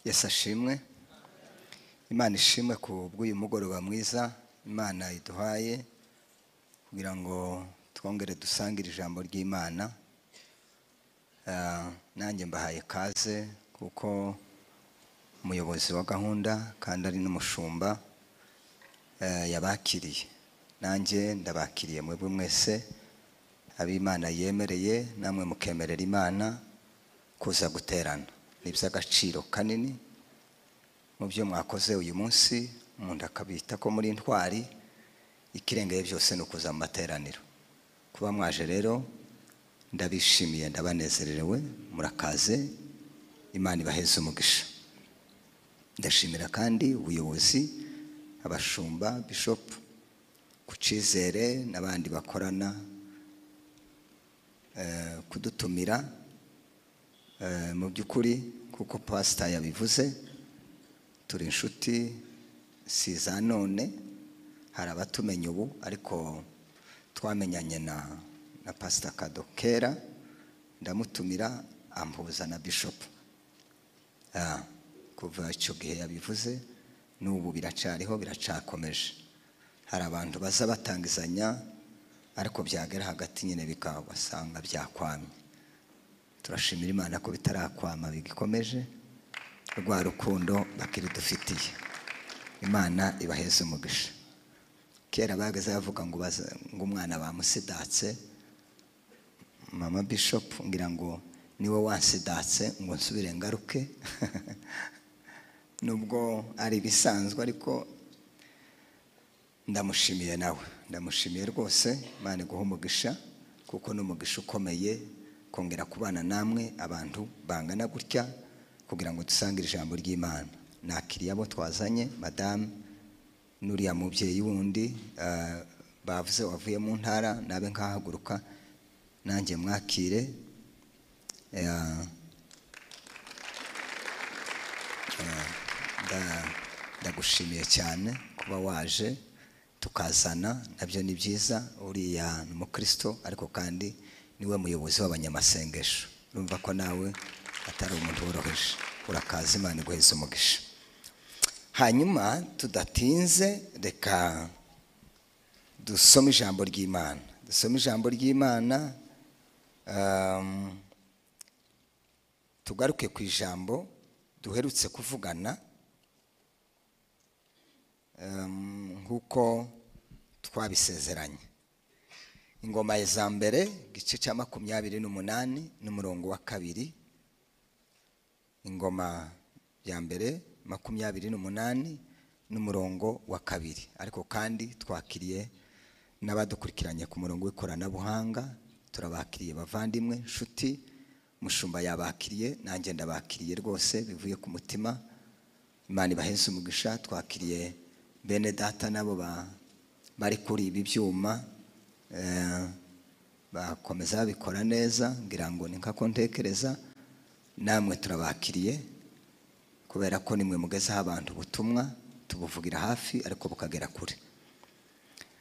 Yesu ashimwe. Imana ishimwe ku bw'uyu mugoroba mwiza Imana iduhaye kugira ngo twongere dusangire ijambo ry'Imana. Nanjye mbahaye kaze kuko umuyobozi wa gahunda kandi ari n'umushumba yabakiriye. Nanjye ndabakiriye mwebwe mwese ab'Imana yemereye, namwe mukemerera Imana kuza guterana. Ni by'agaciro kanini mu byo mwakoze uyu munsi. Umuntu akabita ko muri intwari, ikirengeye byose no kuza mu materaniro. Kuba mwaje rero ndabishimiye, ndabanezerewe, murakaze. Imana ibaheze umugisha. Ndashimira kandi ubuyobozi, abashumba, bishop, ku cyizere n'abandi bakorana kudutumira. Mu by'ukuri kuko pastor yabivuze, turi inshuti si za none. Hari abatumenye ubu ariko twamenyanye na pastor Kadokera, ndamutumira ampuza na bishop. Kuva icyo gihe yabivuze n'ubu biracariho, biracakomeje. Hari abantu baza batangizanya ariko byagera hagati nyine bikabasanga byakwamye. Turashimira Imana ko bitarakwama, bigikomeje rwa rukundo bakiri dufitiye. Imana ibaheze umugisha. Kera bageze bavuga ngo umwana bamusidatse, mama bishop ngira ngo niwe wansidatse ngo nsubire ngaruke. Nubwo ari bisanzwe ariko ndamushimiye nawe, ndamushimiye rwose. Imana iguhe umugisha kuko n'umugisha ukomeye kongera kubana namwe abantu bangana gutya kugira ngo dusangire ijambo ry'Imana. Nakiriye abo twazanye, madame n'uriya mubyeyi wundi bavuze wavuye mu ntara, nabe nkahaguruka nanjye mwakire. Ndagushimiye cyane kuba waje tukazana, nabyo ni byiza. Uriya ni umukristo ariko kandi niwe muyobozi w'abanyamasengesho. Urumva ko nawe atari umuntu woroheje. Urakaza, Imana iguheze umugisha. Hanyuma tudatinze reka dusome ijambo ry'Imana. Dusome ijambo ry'Imana, tugaruke ku ijambo duherutse kuvugana nk'uko twabisezeranye. Ingoma za mbere igice cya 28 n'umurongo wa 2. Ingoma ya mbere 28 n'umurongo wa 2. Ariko kandi twakiriye n'abadukurikiranye ku murongo w'ikoranabuhanga. Turabakiriye bavandimwe, nshuti. Mushumba yabakiriye, nanjye ndabakiriye rwose bivuye ku mutima. Imana ibaheze umugisha. Twakiriye bene data nabo bari kuri ibi byuma, bakomeza bikora neza. Ngira ngo ni nkako ntekereza namwe turabakiriye kubera ko nimwe mugezaho abantu ubutumwa, tubuvugira hafi ariko bukagera kure.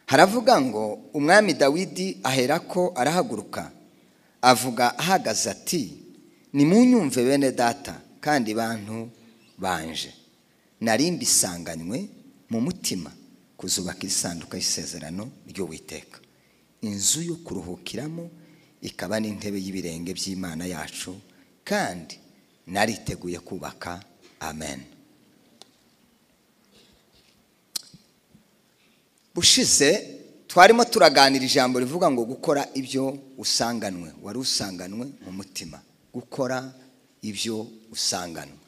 Haravuga ngo umwami Dawidi aherako arahaguruka avuga ahagaze ati, nimunyumve bene data kandi bantu banje, nari mbisanganywe mu mutima kuzubaka isanduka y'isezerano ry'Uwiteka, inzu yo kuruhukiramo ikaba n'intebe y'ibirenge by'Imana yacu, kandi nariteguye kubaka. Amen. Bushize twarimo turaganira ijambo rivuga ngo gukora ibyo usanganwe. Wari usanganwe mu mutima, gukora ibyo usanganwe.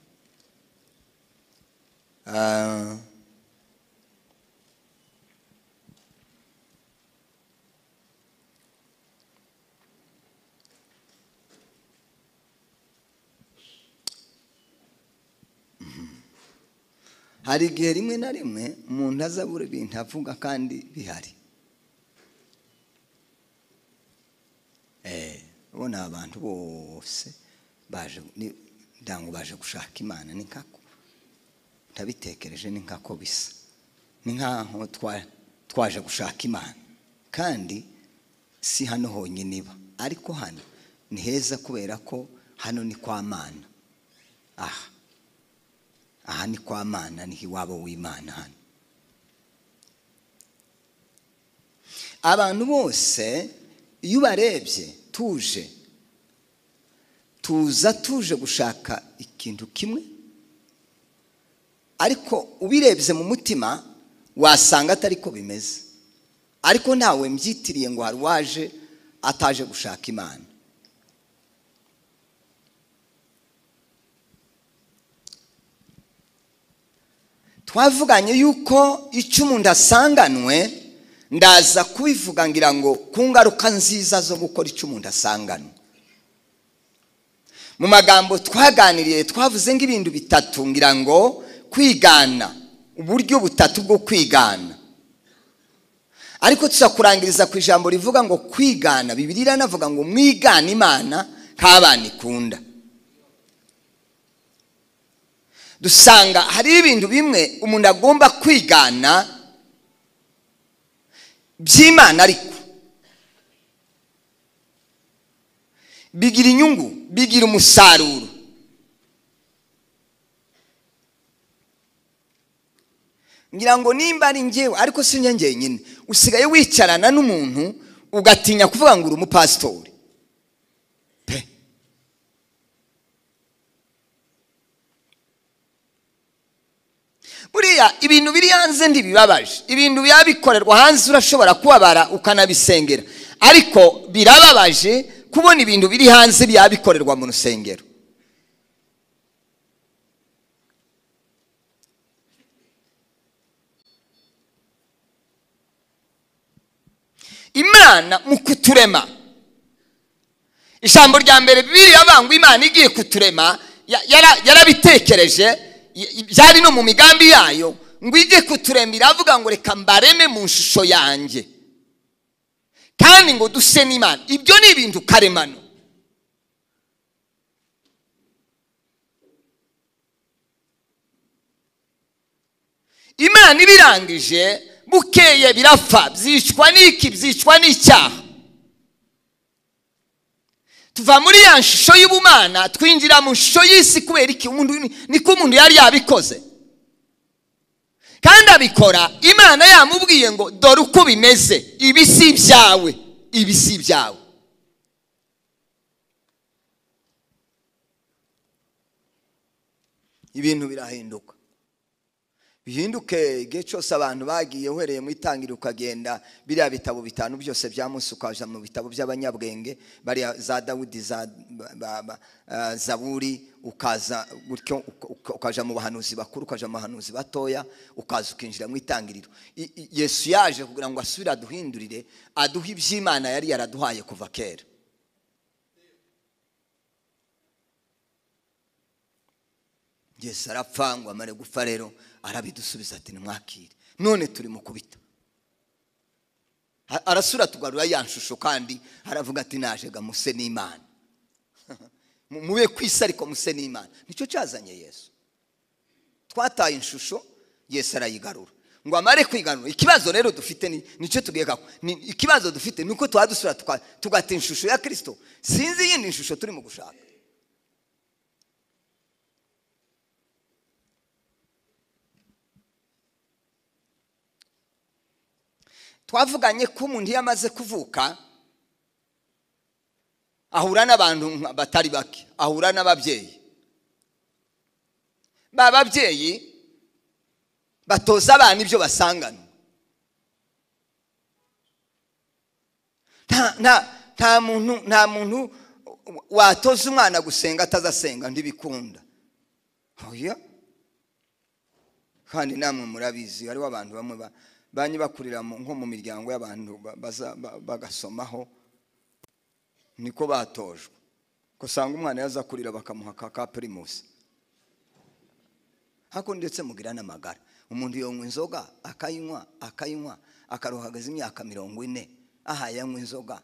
Hari igihe rimwe na rimwe umuntu azabura ibintu avuga kandi bihari. Ubona abantu bose baje ndango baje gushaka Imana, ni nkako ntabitekereje, ni nkako bisa, ni nkaho twaje gushaka Imana. Kandi si hano honyine iba, ariko hano ni heza kubera ko hano ni kwa Mana. aha ni kwa Mana, ni iwabo w'Imana hano. Abantu bose iyo ubarebye tuje gushaka ikintu kimwe, ariko ubirebye mu mutima wasanga atari ko bimeze. Ariko ntawe mbyitiriye ngo hari waje ataje gushaka Imana. Twavuganye yuko icyo umuntu asanganwe, ndaza kubivuga ngira ngo ku ngaruka nziza zo gukora icyo umuntu asanganwe. Mu magambo twaganiriye twavuze ngo ibintu bitatu, ngira ngo kwigana, uburyo butatu bwo kwigana. Ariko tuzakurangiriza ku ijambo rivuga ngo kwigana. Bibiliya iranavuga ngo mwigane Imana nk'abana ikunda. Dusanga hari ibintu bimwe umuntu agomba kwigana by'Imana, ariko bigira inyungu, bigira umusaruro. Ngira ngo nimba ari njyewe, ariko si njye nyine, usigaye wicarana n'umuntu ugatinya kuvuga ngo uri umupasitori pe. Buriya ibintu biri hanze ntibibabaje, ibintu byabikorerwa hanze urashobora kubabara ukanabisengera, ariko birababaje kubona ibintu biri hanze byabikorerwa mu rusengero. Imana mu kuturema, ijambo rya mbere Bibiliya bangwa Imana igiye kuturema yarabitekereje, byari no mu migambi yayo ngo ijye kuturema. Iravuga ngo reka mbareme mu shusho yanjye, kandi ngo duse n'Imana. Ibyo ni ibintu karemano. Imana ibirangije bukeye birapfa, byicwa n'iki, byicwa n'icyaha. Tuva muri ya shusho y'ubumana twinjira mu shusho y'isi. Kubera iki? Niko umuntu yari yabikoze, kandi abikora Imana yamubwiye ngo dore uko bimeze, ibi si ibyawe, ibi si ibyawe. Ibintu birahinduka, bihinduke igihe cyose abantu bagiye uhereye mu itangiriro ukagenda biriya bitabo bitanu byose bya Musa ukaja mu bitabo by'abanyabwenge, bariya za Dawudi, za Zaburi, ukaza gutyo ukaja mu bahanuzi bakuru, ukaja mu bahanuzi batoya, ukaza ukinjira mu itangiriro. Yesu yaje kugira ngo asubire aduhindurire, aduhe iby'Imana yari yaraduhaye kuva kera. Yesu arapfa, ngo amare gupfa rero arabidusubiza ati nimwakire. None turi mu kubita, arasura tugarura ya nshusho, kandi aravuga ati naje ga muse n'Imana. Mube kwisa ariko muse n'Imana. Nicyo cyazanye Yesu. Twataye inshusho, Yesu arayigarura ngo amare kwigarura. Ikibazo rero dufite nicyo tugeka, ikibazo dufite nuko twadusura tugata inshusho ya Kristo. Sinzi yindi inshusho turi mu gushaka. Twavuganye ko umuntu yamaze kuvuka ahura n'abantu batari bake, ahura n'ababyeyi. Ba babyeyi batoza abana ibyo basangana. Nta muntu watoza umwana gusenga atazasenga, ntibikunda. Oya, kandi namwe murabizi hariho abantu bamwe banyibakurira nko mu miryango y'abantu bagasomaho, niko batojwe. Kusanga umwana yaza kurira bakamuha ka primus. Hako ndetse mugira n'amagara. Umuntu yonywa inzoga akayinywa akarohagaza imyaka 40, aha yanywa inzoga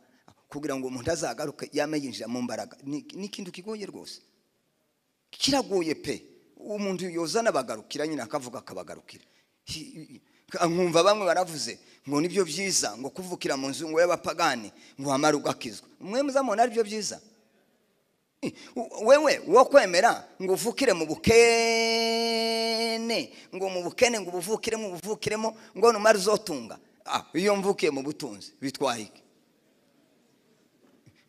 kugira ngo umuntu azagaruke yameyinjira mu mbaraga. Ni kintu kigoye rwose, kiragoye pe. Umuntu yozana bagarukira nyine akavuga akabagarukira. Nkumva bamwe baravuze ngo nibyo byiza ngo kuvukira mu nzu ngo y'abapagani ngo amara ugakizwa. Mwe muzamona ari byo byiza? wewe wo kwemera ngo uvukire mu bukene, ngo mu bukene ngo ubuvukiremo ngo numara uzotunga. Iyo mvukiye mu butunzi bitwaye iki?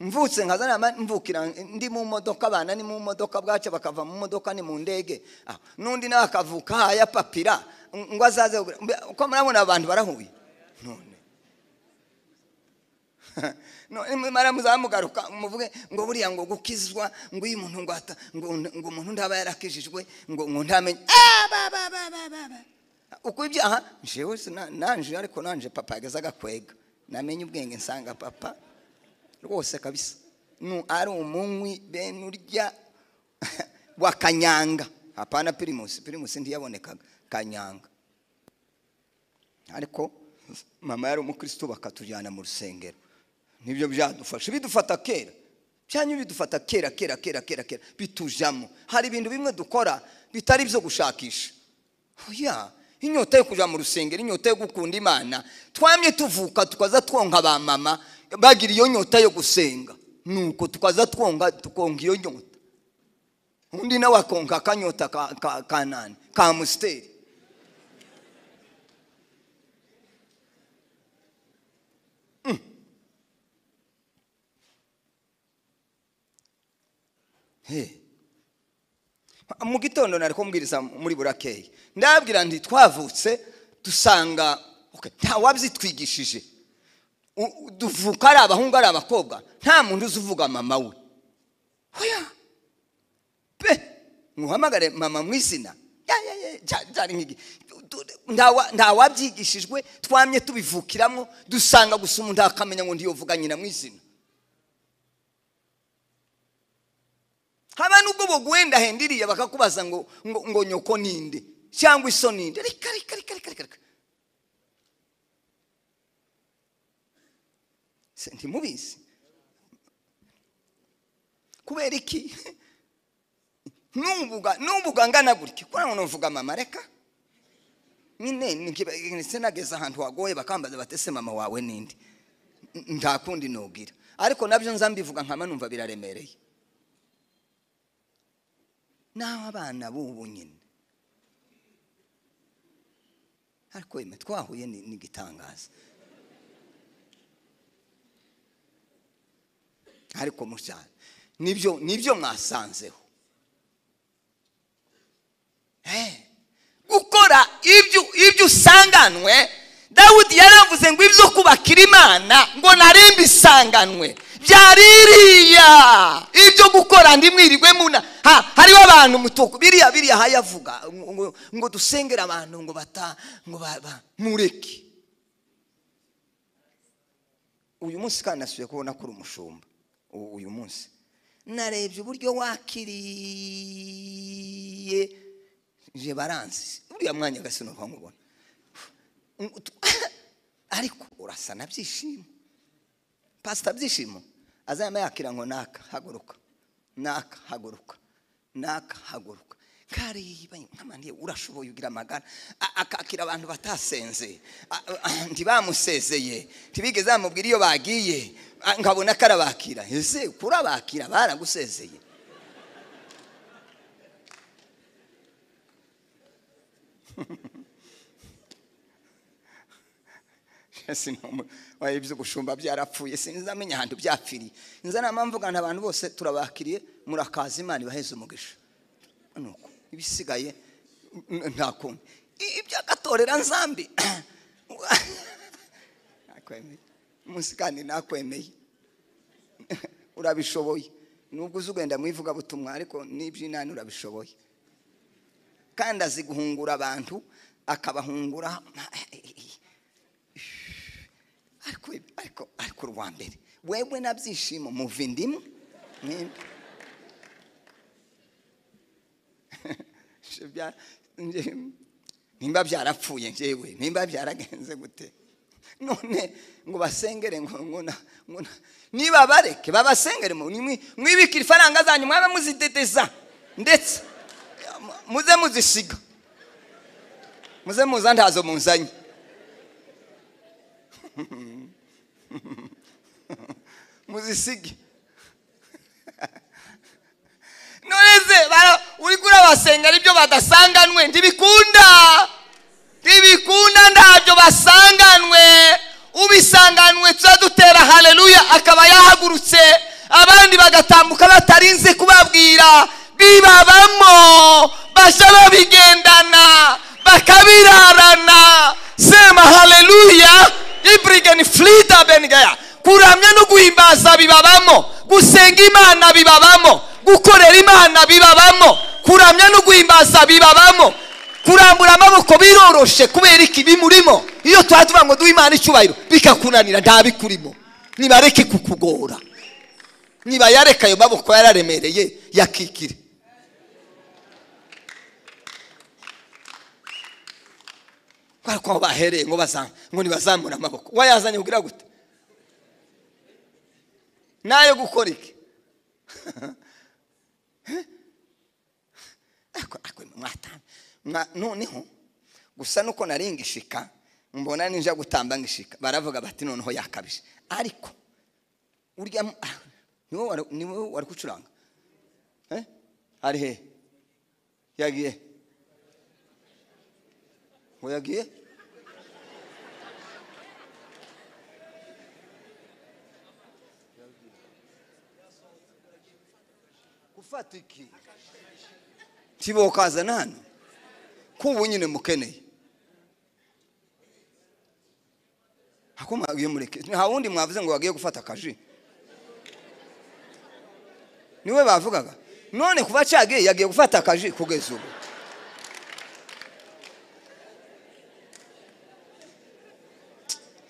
Mvutse nkazana mvukira ndi mu modoka, abana ni mu modoka, bwaca bakava mu modoka ni mu ndege, nundi nawe akavuka haya papira ngo azaze. Uko murabona abantu barahuye none mara muzamugaruka muvuge ngo buriya ngo gukizwa ngo uyu muntu ngo umuntu ndaba yarakijijwe ngo ntamenye uko ibyaha jewe nanje, ariko nanje papa yageza gakwega namenye ubwenge nsanga papa rwose kabisa ari umunywi bene urya wa kanyanga, hapana Primus ntiyabonekaga kanyanga. Ariko mama yari umukristo bakatujyana mu rusengero, nibyo byadufasha. Bidufata kera cyane, bidufata kera bitujamo. Hari ibintu bimwe dukora bitari byo gushakisha. Oya, inyota yo kuja mu rusengero, inyota yo gukunda Imana, twamye tuvuka tukaza twonka ba mama bagira iyo nyota yo gusenga, nuko tukaza tukonga iyo nyota. Undi nawe akonka akanyota ka nani ka musteri. Mu gitondo nari kumbwiriza muri burakeye, ndabwira nti twavutse dusanga nta wabyitwigishije, duvuka ari abahungu ari abakobwa, nta muntu uzuvuga mama we. Oya pe muhamagare mama mu izina cyari nk'igi, nta wabyigishijwe, twamye tubivukiramo, dusanga gusa umuntu akamenya ngo ndiyovuga nyina mu izina. Haba nubwo bogwenda hendiriye bakakubaza ngo nyoko ninde cyangwa iso ninde, reka senti mubizi kubera iki? nubuga ngana gutya kora ngo uvuga mama, reka nyine sinageza ahantu wagoye bakambaza batese mama wawe ninde, ndakundi nogira. Ariko nabyo nzambivuga nkama numva biraremereye. Naho abana bubu nyine, ariko ime twahuye n'igitangaza. Ariko mucyane nibyo mwasanzeho, gukora ibyo usanganwe. Dawudi yaravuze ngo ibyo kubakira Imana ngo narimbi isanganwe byaririya ibyo gukora ndimwirirwe muna. Hariho abantu mutuku biriya hayavuga ngo dusengera abantu ngo mureke. Uyu munsi kandi nasuye kubona kuri umushumba. Uyu munsi narebye uburyo wakiriye je baranzi uriya mwanya gasino nkubona, ariko urasa na byishimo. Pastor Byishimo azama yakira ngo naka haguruka kariba nkamaniye urashoboye ugira amagara, akakira abantu batasenze, ntibamusezeye, tibigeze bamubwira iyo bagiye, nkabona karabakira. Ese kurabakira baragusezeye? Ibyo gushumba byarapfuye, sinzamenya ahantu byapfiriye. Nzana mpamvugana abantu bose turabakiriye, murakaza, Imana ibaheze umugisha. Nuko ibisigaye nta kundi iby'agatorera nzambi nakwemeye umunsi kandi nakwemeye urabishoboye. Nubwo uzugenda mwivuga butumwa, ariko n'iby'Imana urabishoboye. Kandi azi guhungura abantu, akabahungura. Ariko rwa mbere wewe na Byishimo muva indimu nimba byarapfuye njyewe, nimba byaragenze gute? None ngo basengere ngo niba bareke babasengere, mwibikira ifaranga zanyu mwabe muziteteza, ndetse muze muzisiga, muze muza ndazo munzanye. muzisige babasengera ibyo badasanganwe ntibikunda, ntabyo basanganwe. Ubisanganwe tuzadutera haleluya akaba yahagurutse, abandi bagatambuka batarinze kubabwira, bibabamo, basha babigendana, bakabirarana. Sema haleluya. Ibrigen flida benigaya. Kuramya no guhimbaza bibabamo, gusenga Imana bibabamo, gukorera Imana bibabamo, kuramya no guhimbaza bibabamo, kurambura amaboko biroroshe kubera iki bimurimo. Iyo twatuva ngo duhe Imana icyubahiro bikakunanira ndabikurimo, nibareke kukugora, niba yareka ayo maboko yararemereye yakikire. Kwa bahereye ngo bazanga ngo nibazamura amaboko, wayazanye kugira gute nayo gukora iki? Noneho gusa nuko naringishika mbona ninja gutamba ngishika, baravuga bati noneho yakabije. Ariko urya niwe wari kucuranga ari he yagiye ngo yagiye kufatiki tibokaza nano kubu nyine mukeneye hakoma ugiye mureke. Nta wundi mwavuze ngo wagiye gufata akaji, niwe bavugaga. None kuva cagiye yagiye gufata akaji kugeza ubu.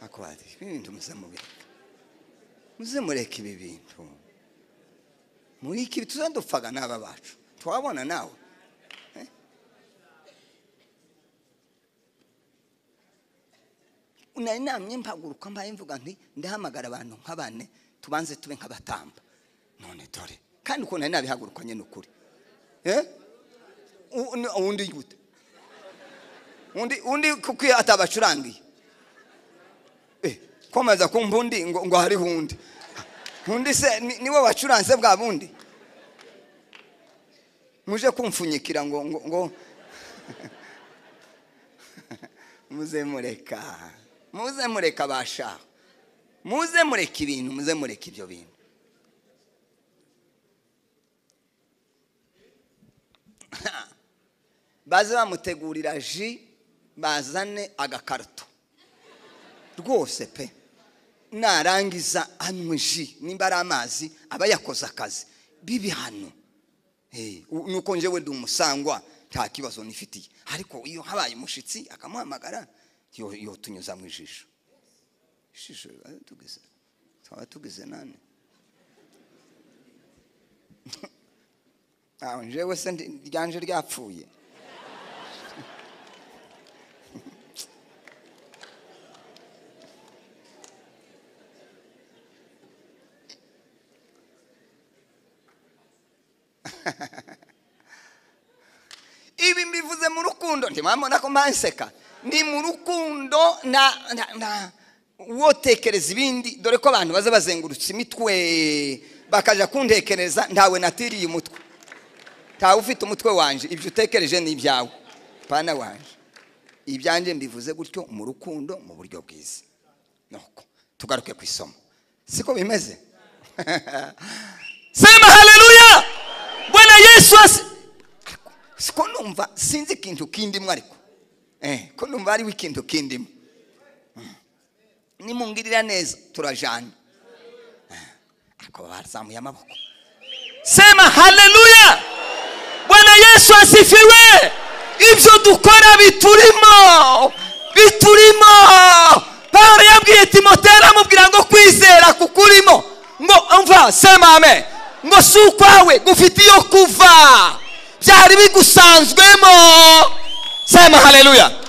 Akwadi ibintu muzemureke ibi bintu muri iki tuzandupfaga n'aba bacu twabona nawe. Unari namye mpaguruka mbaye mvuga nti ndahamagara abantu nk'abane tubanze tube nk'abatamba. None dore kandi uko nari nabihagurukanye n'ukuri. Undi gute undi kuko atabacurangiye komaza kumbundi ngo hari hundi se niwe wacuranze bwa bundi muje kumfunyikira ngo muze mureka basha, muze mureka ibintu, muze mureka ibyo bintu. Baze bamutegurira ji, bazane agakarito rwose pe, narangiza anywe ji, nimba ari amazi aba yakoze akazi bibi hano. Nuko njewe ndi umusangwa nta kibazo nifitiye, ariko iyo habaye umushitsi akamuhamagara yo tunyuza mu ijisho tugize nane njewe se ryanje ryapfuye. Ibi mbivuze mu rukundo ntimwamona ko manseka, ni mu rukundo na wotekereza ibindi. Dore ko abantu baza bazengurutse imitwe bakaja kuntekereza, ntawe natiriye umutwe, ntawe ufite umutwe wanje. Ibyo utekereje ni ibyawe pana wanje, ibyanje mbivuze gutyo mu rukundo mu buryo bwiza. Nuko tugaruke ku isomo, siko bimeze. Sema haleluya. Bwana Yesu siko numva sinzi ikintu kindimwe, ariko ko numva ari ikintu kindimwe. Nimungirira neza turajana, ariko barazamuye amaboko. Sema haleluya. Bwana Yesu asifiwe. Ibyo dukora biturimo. Paulo yabwiye Timoteyo amubwira ngo kwizera kukurimo ngo umva, sema amen, ngo si ukwawe gufite iyo kuva, byari bigusanzwemo. Sema haleluya.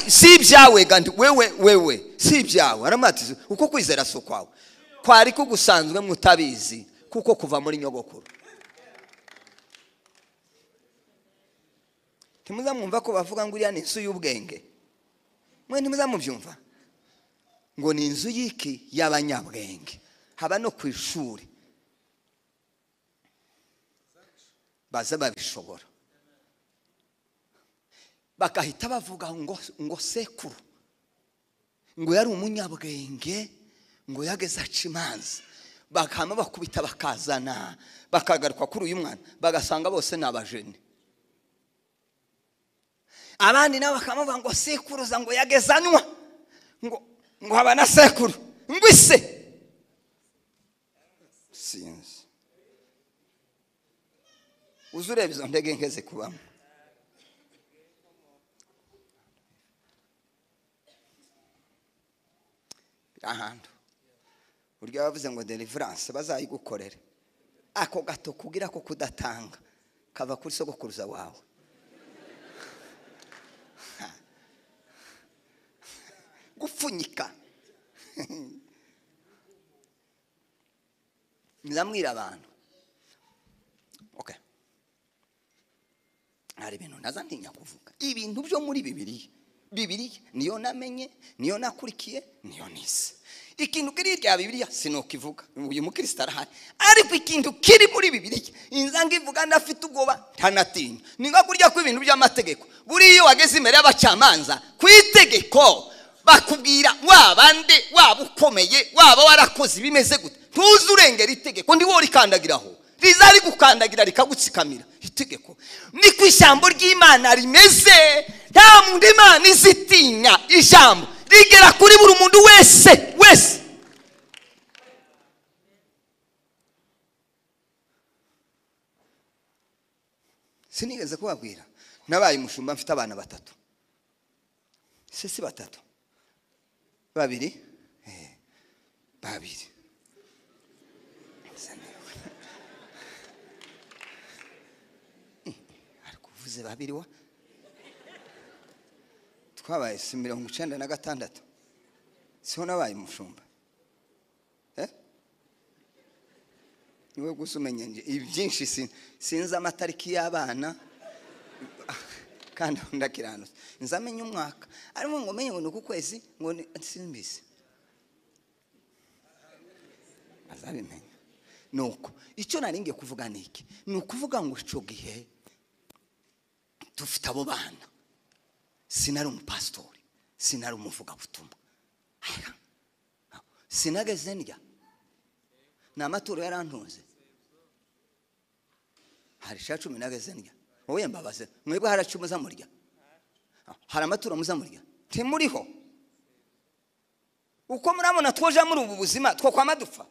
Si ibyawe kandi wewe si ibyawe. Aramatiza uko kwizera si ukwawe, kwari kugusanzwe mutabizi kuko kuva muri nyogokuru. Timuzamwumva ko bavuga ngo iriya ni inzu y'ubwenge, mwe ntimuzamubyumva ngo ni inzu y'iki y'abanyabwenge. Haba no ku ishuri baza babishobora, bakahita bavuga ngo sekuru ngo yari umunyabwenge ngo yageze aca imanza, bakama bakubita bakazana bakagaruka kuri uyu mwana bagasanga bose ni abajene. Abandi nabo bakamuvuga ngo sekuruza ngo yagezanwa ngo haba na sekuru ngo ise sinzi. Uzureba izo ndege nkeze kubamo. Ahantu urya bavuze ngo deliverance bazayigukorera, ako gato kugira ko kudatanga kava kuri sogokuruza wawe. Gupfunyika. Nzamwira abantu. Okay. Hari ibintu nazantinya kuvuga. Ibintu byo muri Bibiliya niyo namenye, niyo nakurikiye, niyo nise. Ikintu kiri rya Bibiliya sinokivuga. Uyu mukristo arahari. Ariko ikintu kiri muri Bibiliya inzanga ivuga ndafite ubwoba ntanatinya. Ninga kurya ko ibintu by'amategeko. Buri iyo wageze imbere y'abacamanza kwitegeko bakubwira wabande wabukomeye waba warakoze bimeze gute, ntuzurengera itegeko ndi wo rikandagiraho rizari gukandagira rikagutsikamira. Itegeko ni ku ijambo ry'Imana rimeze, nta muntu Imana izitinya. Ijambo rigera kuri buri muntu wese. Sinigeze kubabwira nabaye umushumba mfite abana batatu, si batatu, babiri. Ariko uvuze babiri wa twabaye 96 siho nabaye umushumba. Niwe gusa umenye nje ibyinshi sinzi amatariki y'abana kandi ndakiranutse nzamenye umwaka arimo ngo menye ngo nuko kwezi ngo simbizi azabimenya. Nuko icyo naringiye kuvuga niki ni ukuvuga ngo ico gihe dufite abo bana, sinari umupastori, sinari umuvuga butumwa, sinageze ndya n'amaturo yarantunze. Hari 10 nageze ndya. Wowe mbabaze mwebwe haracumuza murya, hari amaturo muzamurya timuriho. Uko murabona twoja muri ubu buzima two kwa madufa.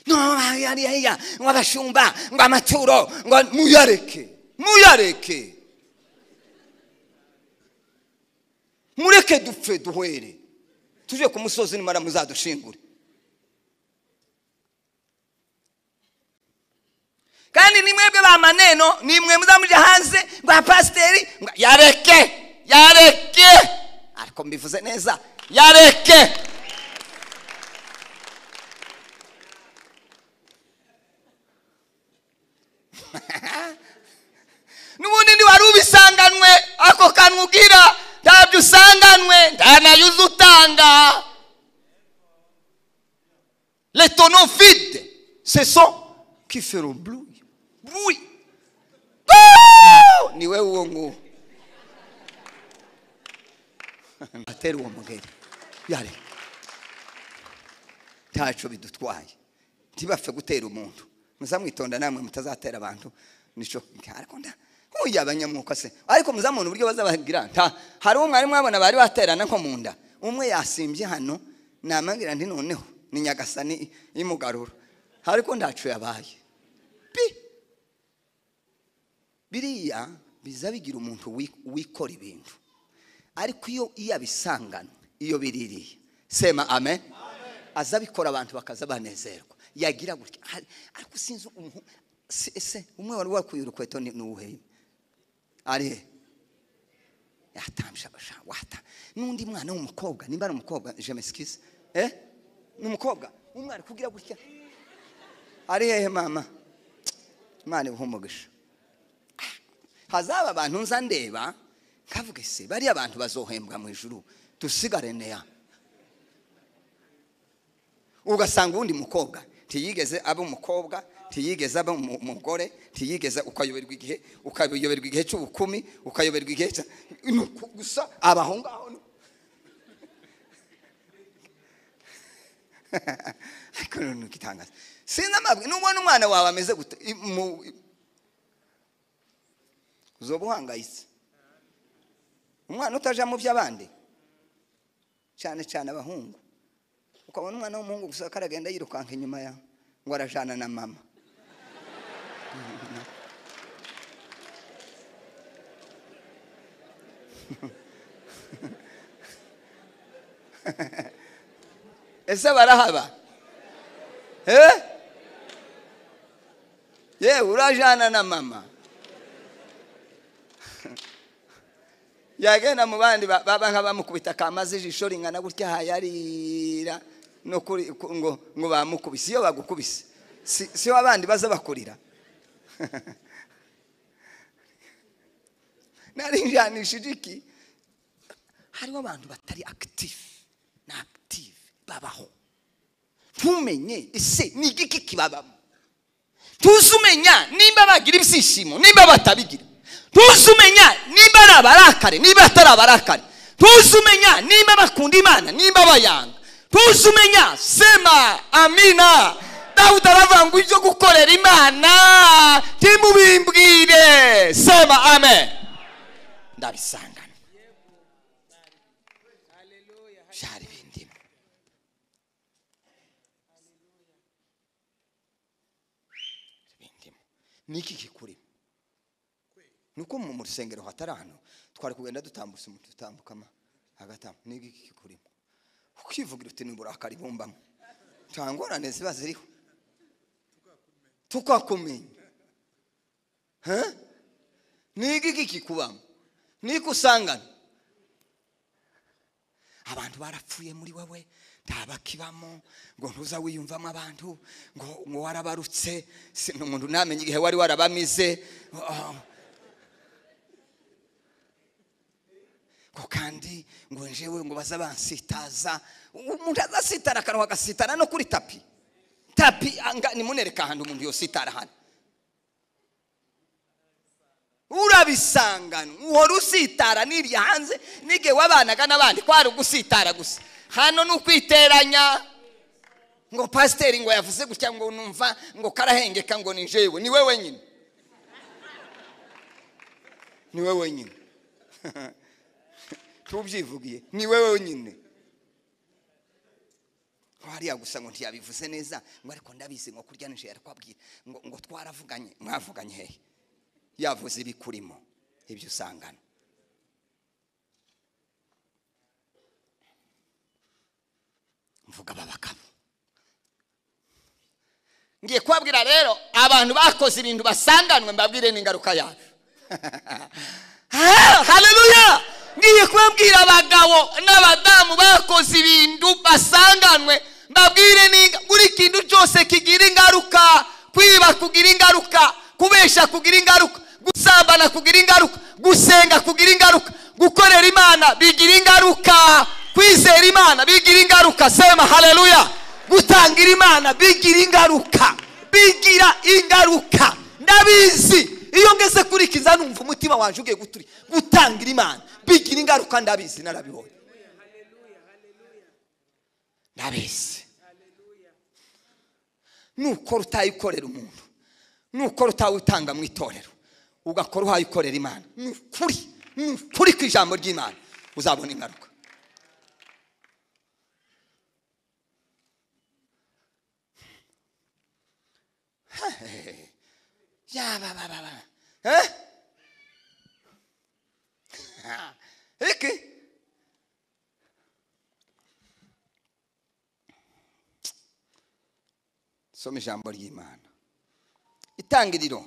No ya ngabashumba ngo amaturo ngo muyareke mureke dupfe duhwere tuje ku musozi nimara muzadushingure. Kandi nimwebwe ba maneno nimwe muzamuje hanze ngo pasiteri yareke ariko mbivuze neza yareke. Nubundi ndi wari ubisanganwe ako kanubwira ntabyo usanganwe ndanayuze utanga. Les tonneaux vides ce sont qui feront bruit. Niwe uwo ngo atera uwo mugeri yare tacho bidutwaye ntibapfe gutera umuntu. Muzamwitonda namwe mutazatera abantu nico ariko uya abanyamuka se ariko muzamubona uburyo bazabagira nta hari umwe ari mwabona bari baterana nko munda umwe yasimbye hano namangira ndi noneho ni Nyagasani imugarura ariko ndacu yabaye biriya biza bigira umuntu wikora ibintu ariko iyo abisangana iyo biririye sema amen azabikora abantu bakaza banezerwa yagira gutya ariko sinzi ese umwe wari wakuyura kweto ni uwuhe ari yatamsha basha wata nundi mwana w'umukobwa nimba ari umukobwa je m'excuse n'umukobwa umwana kugira gutya ari hehe mama mane buhumugisha hazaba abantu nza ndeba kavuge se bari abantu bazohembwa mu ijuru tusigare neya ugasanga undi mukobwa ntiyigeze aba umukobwa, ntiyigeze aba umugore, ntiyigeze ukayoberwa igihe cy'ubukumi, ukayoberwa igihe gusa abaho ngaho. Ariko ntukitangaza sinamabwe nubona umwana wawe ameze gute uzoba uhangayitse. Umwana utaja mu by'abandi cyane cyane abahungu, ukabona umwana w'umuhungu gusa karagenda yirukanka inyuma ya ngo arajana na mama. Ese barahaba? Ye urajana na mama. Yagenda mu bandi baba nk'abamukubita kamaze ijisho ringana gutya hayarira no kuri ngo bamukubise. Iyo bagukubise si abandi baza bakurira. Narinjanishije iki? Hariho abantu batari active na active babaho. Tumenye ese ni igiki kibabamo. Tuzumenya nimba bagira ibyishimo nimba batabigira. Tuzumenya nimba ari abarakare nimba atari abarakare. Tuzumenya nimba bakunda Imana nimba bayanga. Tuzumenya sema amina. Dawudi aravuga ngo ibyo gukorera Imana timubimbwire. Sema amen. Ndabisangana. Shari bindimo. Niki kikuri? Nuko mu rusengero hatarano twari kugenda dutambutse umuntu tutambukama hagatamu. Niki kikuri? Ukivugira uti n'uburakari bumbamo. Cyangorane ziba ziriho. Tukakumenya. Niki kikubamo? Niko usangana. Abantu barapfuye muri wewe ntabakibamo ngo ntuza wiyumvamo abantu ngo warabarutse umuntu namenye igihe wari warabamize ngo kandi ngo njewe ngo bazabansitaza. Umuntu azasitara kanwa gasitara no kuri tapi nimunereka ahantu umuntu yositara hano urabisangana. Uhora usitara nirya hanze nige wabanaga n'abandi kwari ugusitara gusa. Hano nukwiteranya ngo pasiteri ngo yavuze gutya ngo numva ngo karahengeka ngo ni jewe. Ni wewe nyine. Ni wewe nyine. Tubyivugiye ni wewe nyine. Hariya gusa ngo ntiyabivuze neza ngo ariko ndabizi ngo kurya nije yarakwabwira ngo twaravuganye. Mwavuganye hehe? Yavuze ibikurimo ibyo usangana. Mvuga babakabo. Ngiye kwabwira rero abantu bakoze ibintu basanganwe mbabwire n'ingaruka yabo. Haleluya. Ngiye kwabwira abagabo n'abadamu bakoze ibintu basanganwe mbabwire buri kintu cyose kigira ingaruka. Kwiba kugira ingaruka, kubesha kugira ingaruka, gusambana kugira ingaruka, gusenga kugira ingaruka, gukorera Imana bigira ingaruka, kwizera Imana bigira ingaruka. Sema haleluya. Gutangira Imana bigira ingaruka. Ndabizi iyo ngeze kuri kiza numva umutima wanje ugiye guturi. Gutangira Imana bigira ingaruka ndabizi narabibonye. Ndabizi. Nuko utayikorera umuntu, nuko utawutanga mu itorero, ugakora uhayikorera Imana, kuri ku ijambo ry'Imana uzabona ingaruka. Ya baba. Iki soma ijambo ry'Imana. Itangiriro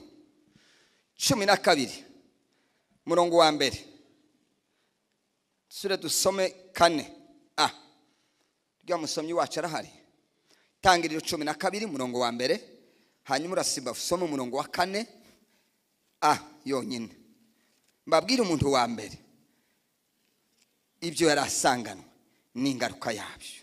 12 murongo wa mbere. Sura dusome 4. Rya musomyi wacu arahari. Itangiriro 12 murongo wa mbere. Hanyuma urasimba usome umurongo wa 4 yonyine. Mbabwire umuntu wa mbere ibyo yarasanganwa n'ingaruka yabyo.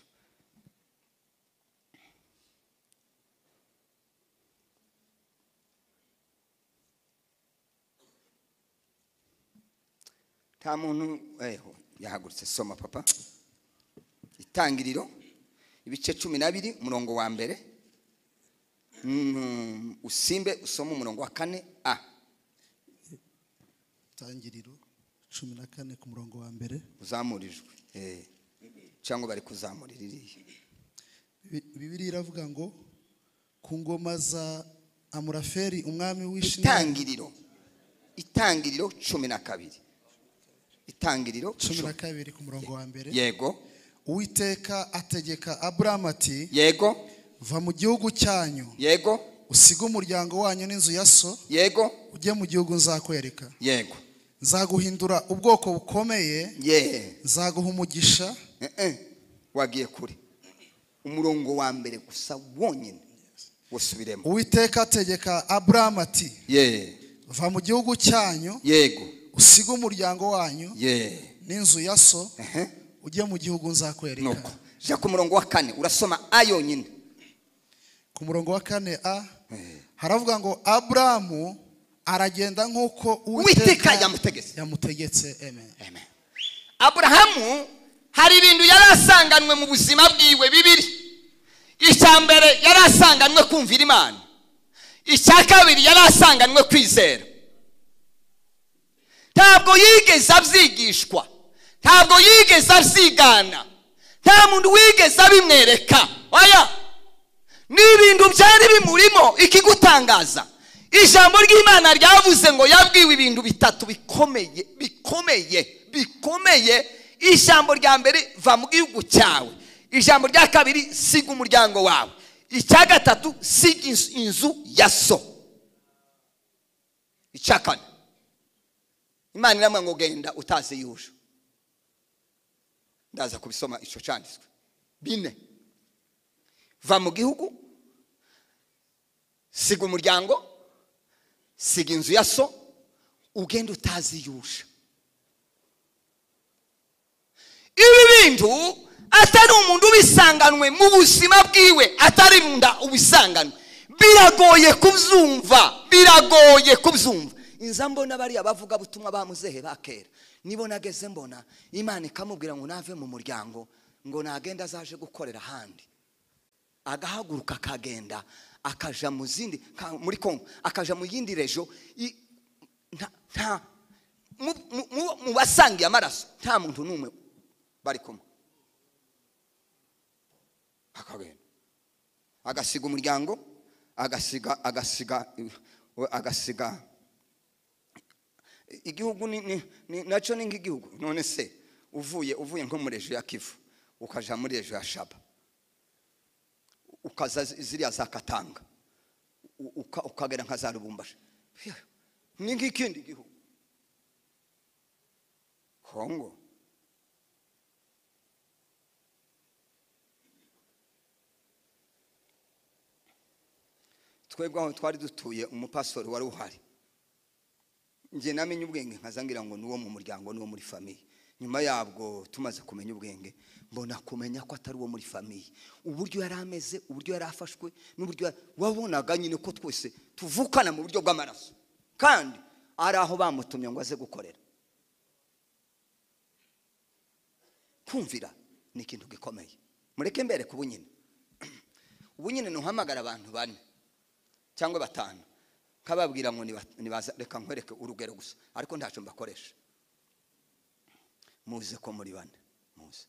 nta muntu yahagurutse. Soma papa. Itangiriro ibice 12 umurongo wa mbere. Usimbe usoma umurongo wa 4a. Itangiriro 14 ku murongo wa mbere. Uzamurijwe. Cyangwa bari kuzamurira iriya. Bibiliya iravuga ngo ku ngoma za Amurafeli umwami w'Ishinari. Itangiriro 12. Itangiriro 12 ku murongo wa mbere. Yego. Uwiteka ategeka Abrahamu ati, yego, va mu gihugu cyanyu, yego, usiga umuryango wanyu n'inzu ya so, yego, ujye mu gihugu nzakwereka, yego, nzaguhindura ubwoko bukomeye, nzaguha umugisha. Wagiye kure. Umurongo wa mbere gusa wonyine usubiremo. Uwiteka ategeka Abrahamu ati, va mu gihugu cyanyu, yego, usiga umuryango wanyu n'inzu ya so, ujye mu gihugu nzakwereka. Nuko ja ku murongo wa 4 urasoma ayo nyine. Ku murongo wa 4a haravuga ngo Abrahamu aragenda nkuko Uwiteka yamutegetse. Amen. Abrahamu hari ibintu yarasanganwe mu buzima bwiwe bibiri. Icyambere yarasanganwe kumvira Imana. Icyakabiri yarasanganwe kwizera. Ntabwo yigeze abyigishwa, ntabwo yigeze abyigana, nta muntu wigeze abimwereka. Oya, ni ibintu byari bimurimo. Ikigutangaza, ijambo ry'Imana ryavuze ngo yabwiwe ibintu bitatu bikomeye. Ijambo rya mbere, va mu gihugu cyawe. Ijambo rya kabiri, siga umuryango wawe. Icya gatatu, siga inzu ya so. Icyakane, Imana iramwe ngo genda utazi yuje. Ndaza kubisoma ico cyanditswe. 4, va mu gihugu, siga umuryango, siga inzu ya so, ugenda utazi yuje. Ibi bintu atari umuntu ubisanganwe mu buzima bwiwe, atari munda ubisanganwe, biragoye kubyumva. Inza mbona bari abavuga butumwa bamuzehe bakera, nibo nageze mbona Imana ikamubwira ngo nave mu muryango, ngo nagenda azaje gukorera handi. Agahaguruka akagenda akaja mu zindi muri Kongo, akaja mu yindi rejo, mu basangiye amaraso nta muntu numwe bari kumwe. Akagenda agasiga umuryango, agasiga igihugu. Naco ni nk'igihugu. None se uvuye nko muri rejo ya Kivu ukaja muri rejo ya Shaba, ukaza ziriya za Katanga, ukagera nka za Lubumbashi, ni nk'ikindi gihugu. Kongo twebwe aho twari dutuye, umupastori wari uhari, nje namenye ubwenge nkazangira ngo nuwo mu muryango, nuwo muri famille. Nyuma yabwo tumaze kumenya ubwenge, mbona kumenya ko atari uwo muri famille. Uburyo yari ameze, uburyo yari afashwe, n'uburyo wabonaga nyine ko twese tuvukana mu buryo bw'amaraso, kandi ari aho bamutumye ngo aze gukorera. Kumvira ni ikintu gikomeye. Mureke mbere ku bunyine. Ubunyine nuhamagara abantu 4 cyangwa 5, kababwira ngo nibaza, reka nkwereke urugero gusa, ariko ntacyo mbakoresha. Muze ko muri 4, muze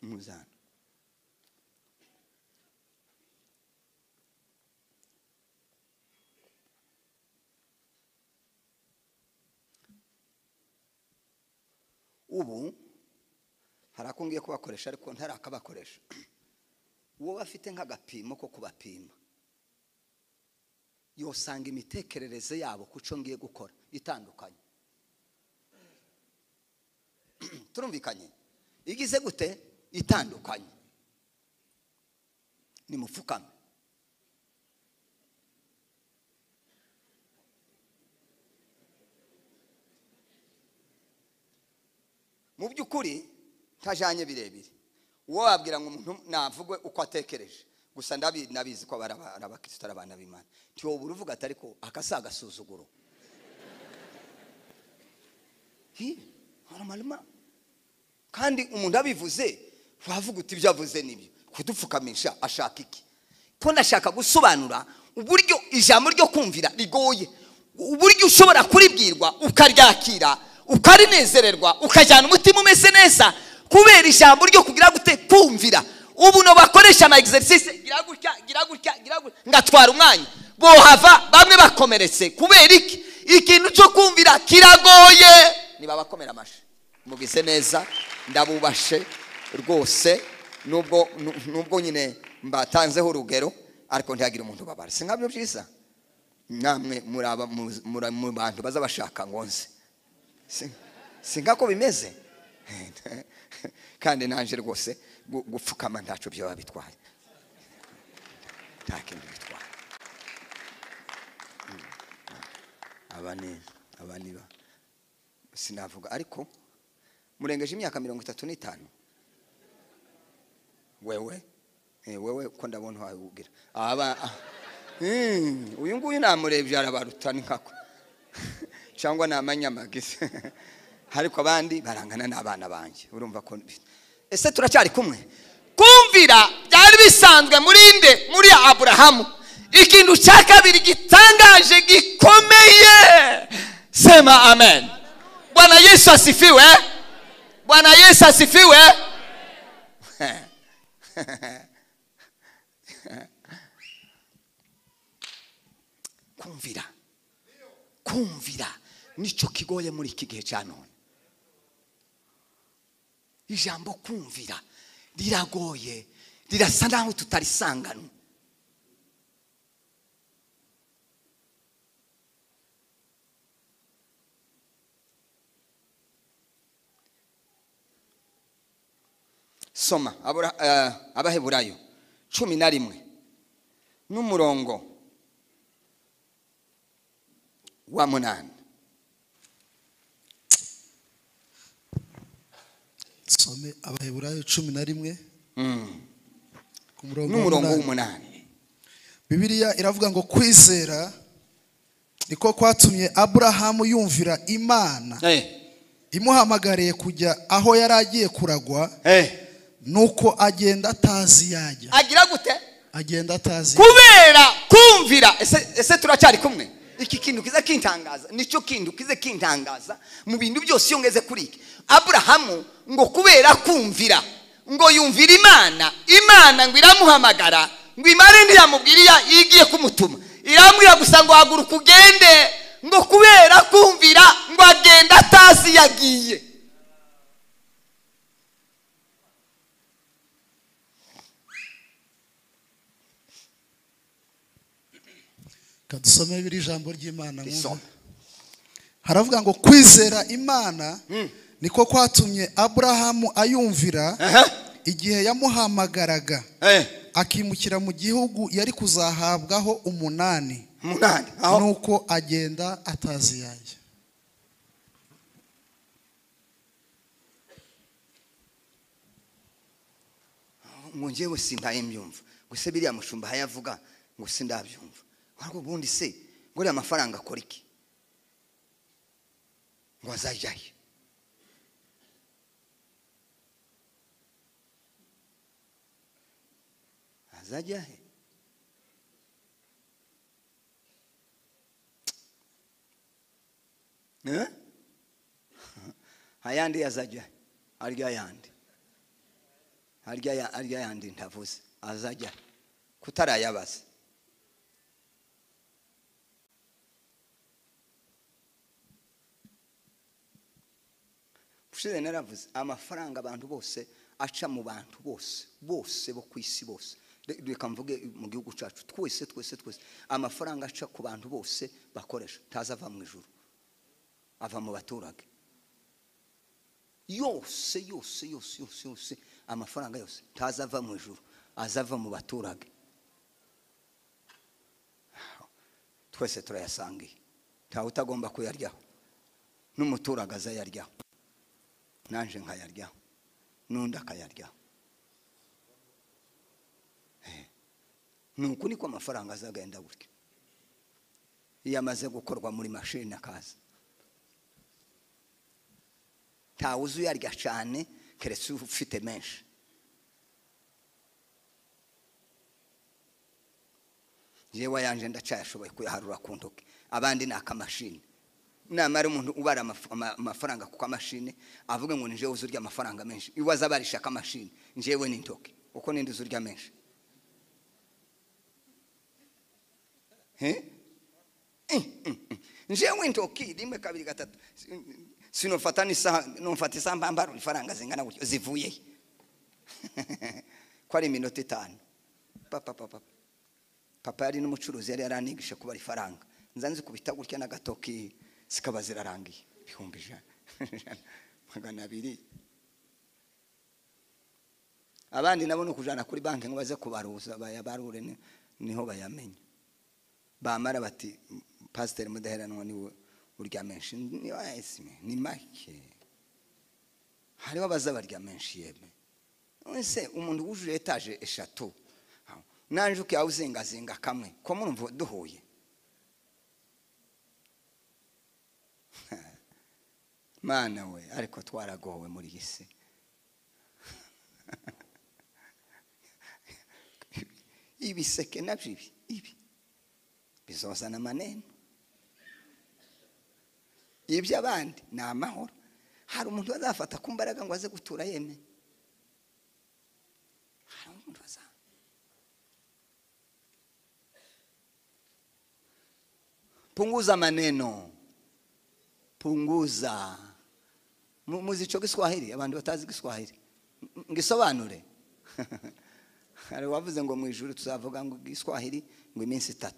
muzana. Ubu harakungiye kubakoresha, ariko ntarakabakoresha. Uwo bafite nk'agapimo ko kubapima, yosanga imitekerereze yabo kuco ngiye gukora itandukanye. Turumvikanye? Igize gute? Itandukanye. Ni mufukame. Mu by'ukuri ntajanye birebire. Uwo wabwira ngo umuntu navugwe uko atekereje, gusa nabizi ko abakristo ari abana b'Imana tiwo uruvuga atari ko akasaga suzuguro normalement kandi umuntu abivuze wavuga uti byavuze nibyo kudupfukamisha ashaka iki ko ndashaka gusobanura uburyo ijambo ryo kumvira rigoye uburyo ushobora kuribwirwa ukaryakira ukarinezererwa ukajyana umutima umeze neza kubera ijambo ryo kugira gute kumvira ubu no bakoresha ama exercice gira gutya ngatwara umwanya bohava bamwe bakomeretse kubera iki ikintu cyo kumvira kiragoye niba bakomera amashi mugize neza ndabubashe rwose nubwo nyine mbatanzeho urugero ariko ntiyagira umuntu babara singabyo byiza namwe muraba mu bantu baza bashaka ngonze singako bimeze kandi nanje rwose gupfukama ntaco byo babitwaye takindi bitwaye abani ba sinavuga ariko murengeje imyaka 35 wewe ko ndabona wawe ugira uyu nguyu namurebye arabarutana nkako cyangwa namanyamagize ariko abandi barangana n'abana banje urumva ko ese turacyari kumwe kumvira byari bisanzwe muri Abrahamu ikintu cya kabiri gitangaje gikomeye sema amen Bwana Yesu asifiwe Bwana Yesu asifiwe kumvira nico kigoye muri iki gihe cya none ijambo kumvira riragoye rirasa naho tutarisangana soma abaheburayo 11 n'umurongo wa 8 some abaheburayo 11 ku murongo w'8 Bibiliya iravuga ngo kwizera niko kwatumye Abrahamu yumvira Imana imuhamagariye kujya aho yaragiye kuragwa nuko agenda atazi yajya agira gute agenda atazi kubera kumvira ese turacyari kumwe iki kintu kiza kintangaza nico kintu kize kintangaza mu bintu byose yongeze kuri iki Abrahamu ngo kubera kumvira ngo yumvira Imana ngo iramuhamagara ngo Imana ntiyamubwiriya yigiye kumutuma irambwira gusa ngo haguruka ugende ngo kubera kumvira ngo agenda atazi yagiye kadusome biri ijambo ry'Imana haravuga ngo kwizera Imana niko kwatumye Abrahamu ayumvira igihe yamuhamagaraga akimukira mu gihugu yari kuzahabwaho 8 nuko agenda atazi yajya ngo njewe sindaye mbyumva guse biriya mushumba hayavuga ngo sindabyumva ariko ubundi se ngo ari amafaranga akora iki ngo azajyahe azajyahe ayandi azajyahe arya yandi ntavuze azajyahe kutarayabaza Ushize naravuze amafaranga abantu bose aca mu bantu bose bo kwisi bose reka mvuge mu gihugu cyacu twese amafaranga aca ku bantu bose bakoresha tazava mu ijuru ava mu baturage yose amafaranga yose tazava mu ijuru azava mu baturage twese turayasangiye ntawe utagomba kuyaryaho n'umuturage azayaryaho nanje nkayaryaho n'undi akayaryaho nuko niko amafaranga azagenda gutyo iyo amaze gukorwa muri machine akaza nta uzu yarya cyane keretse ufite menshi yewe yanje ndacayashoboye kuyaharura ku ntoki abandi nakamashine namara umuntu ubara amafaranga ku kamashine avuga ngo nje uzurya amafaranga menshi iwaza barisha kamashine njewe n'intoki uko nindi uzurya menshi njewe intoki rimwe kabiri gatatu sinofata n'isaha nofata isambambaro ifaranga zingana gutyo zivuye ko ari iminota 5 papa yari n'umucuruzi yari yaranigisha kubara ifaranga nzanze kubita gutya n'agatoki sikaba zirarangiye 200 abandi nabo no kujana kuri banki ngo baze kubaruza bayabarure niho bayamenya bamara bati pastor mudaheranwa ni urya menshi ni make hariho bazabarya menshi yeme ese umuntu wujuje etage eshatu nanje uke awuzingazinga kamwe ko murumva duhuye mana we ariko twaragowe muri gise ibiseke nabyo ibi bizozana maneno ibyo abandi ni amahoro hari umuntu bazafata ku mbaraga ngo aze gutura yeme hari umuntu punguza maneno punguza muzicho Kiswahili abantu batazi Kiswahili ngisobanure hari wavuze ngo mu ijuru tuzavuga ngo Kiswahili ngo iminsi 3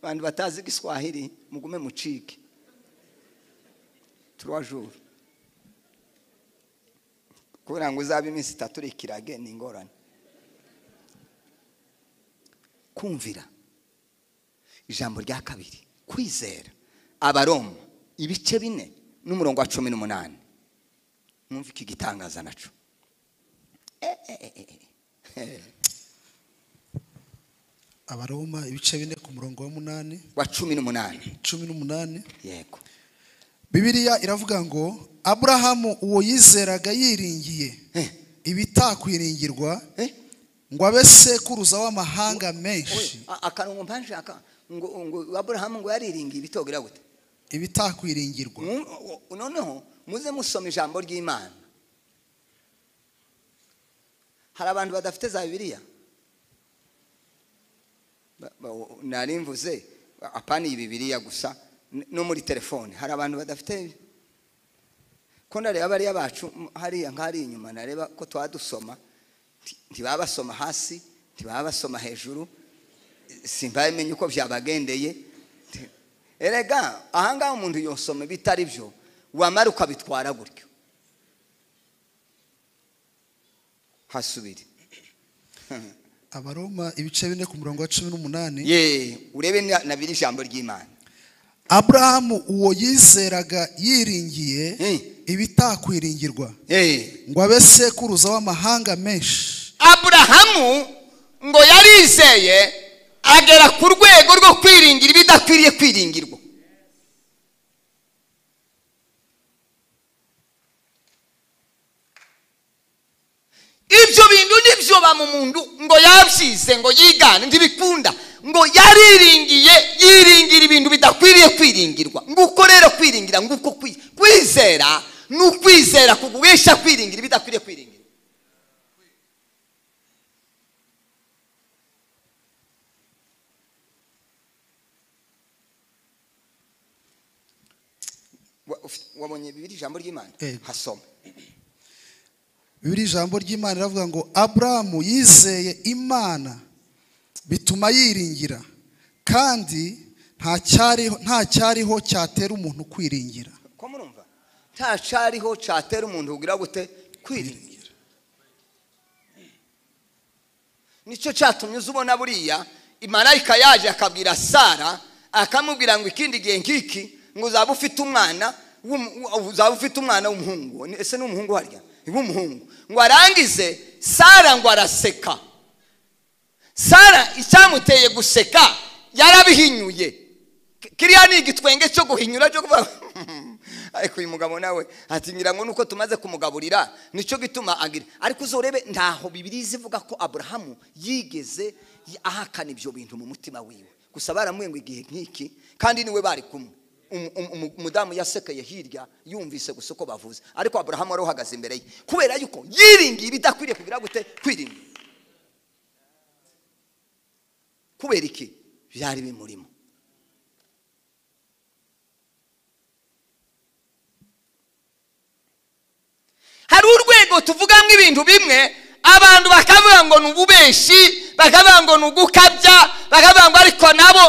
abantu batazi Kiswahili mugume mucike 3 jours kubera ngo uzabe iminsi 3 rikirage ni ingorane kumvira ijambo rya kabiri kwizera abaroma ibice 4 n'umurongo wa 18 mwumva iki gitangaza naco abaroma ibice 4 ku murongo wa 8 wa 18 yego Bibiliya iravuga ngo Abrahamu uwo yizeraga yiringiye ibitakwiringirwa ngo abe sekuruza w'amahanga menshi akanungo mpanje ngo Abrahamu ngo yariringiye ibitogera gute ibitakwiringirwa noneho muze musoma ijambo ry'Imana hari abantu badafite za Bibiliya narimvuze apani Bibiliya gusa no muri telefone hari abantu badafite ko ndareba bari yabacu hari nkari inyuma nareba ko twadusoma ntibabasoma hasi ntibabasoma hejuru simbaye uko byabagendeye erega ahanga umuntu yosoma bitari byo wamara ukabitwara gutyo hasubire abaroma ibice 4 ku murongo wa 18 urebe na biri ijambo ry'Imana Abrahamu uwo yizeraga yiringiye ibitakwiringirwa ngo abe sekuruza w'amahanga menshi Abrahamu ngo yarizeye agera ku rwego rwo kwiringira ibidakwiriye kwiringirwa ibyo bintu nibyo ba mu mundu ngo yabyize ngo yigane ndibikunda ngo yiringira ibintu bidakwiriye kwiringirwa nguko rero kwiringira nguko kwizera n'ukwizera kuguhisha kwiringira bidakwiriye kwiringirwa wabonye Bibiliya ijambo ry'Imana hasoma Bibiliya ijambo ry'Imana iravuga ngo Abrahamu yizeye Imana bituma yiringira kandi nta cyariho cyatera umuntu kwiringira ko murumva nta cyariho cyatera umuntu kugira gute kwiringira nicyo cyatumye uzubona buriya imarayika yaje akabwira Sara akamubwira ngo ikindi gihe nkiki ngo uzaba ufite umwana uzaba ufite umwana w'umuhungu, ese ni umuhungu harya w'umuhungu, ngo arangize Sara ngo araseka. Sara icyamuteye guseka yarabihinyuye. Kiriya ni igitwenge cyo guhinyura cyo kuvuga ariko uyu mugabo nawe ati ngira ngo nuko tumaze kumugaburira nico gituma agira. Ariko uzorebe ntaho Bibiliya ivuga ko Abrahamu yigeze ahakana ibyo bintu mu mutima wiwe. Gusa baramuye ngo igihe nk'iki kandi niwe bari kumwe. Umudamu yasekeye hirya yumvise gusa uko bavuze, ariko Abrahamu wari uhagaze imbere ye kubera yuko yiringiye ibidakwiriye kugira gute kwirinda. Kubera iki? Byari bimurimo. Hari urwego tuvugamo ibintu bimwe abantu bakavuga ngo nububeshi, bakavuga ngo nugukabya, bakavuga ngo ariko nabo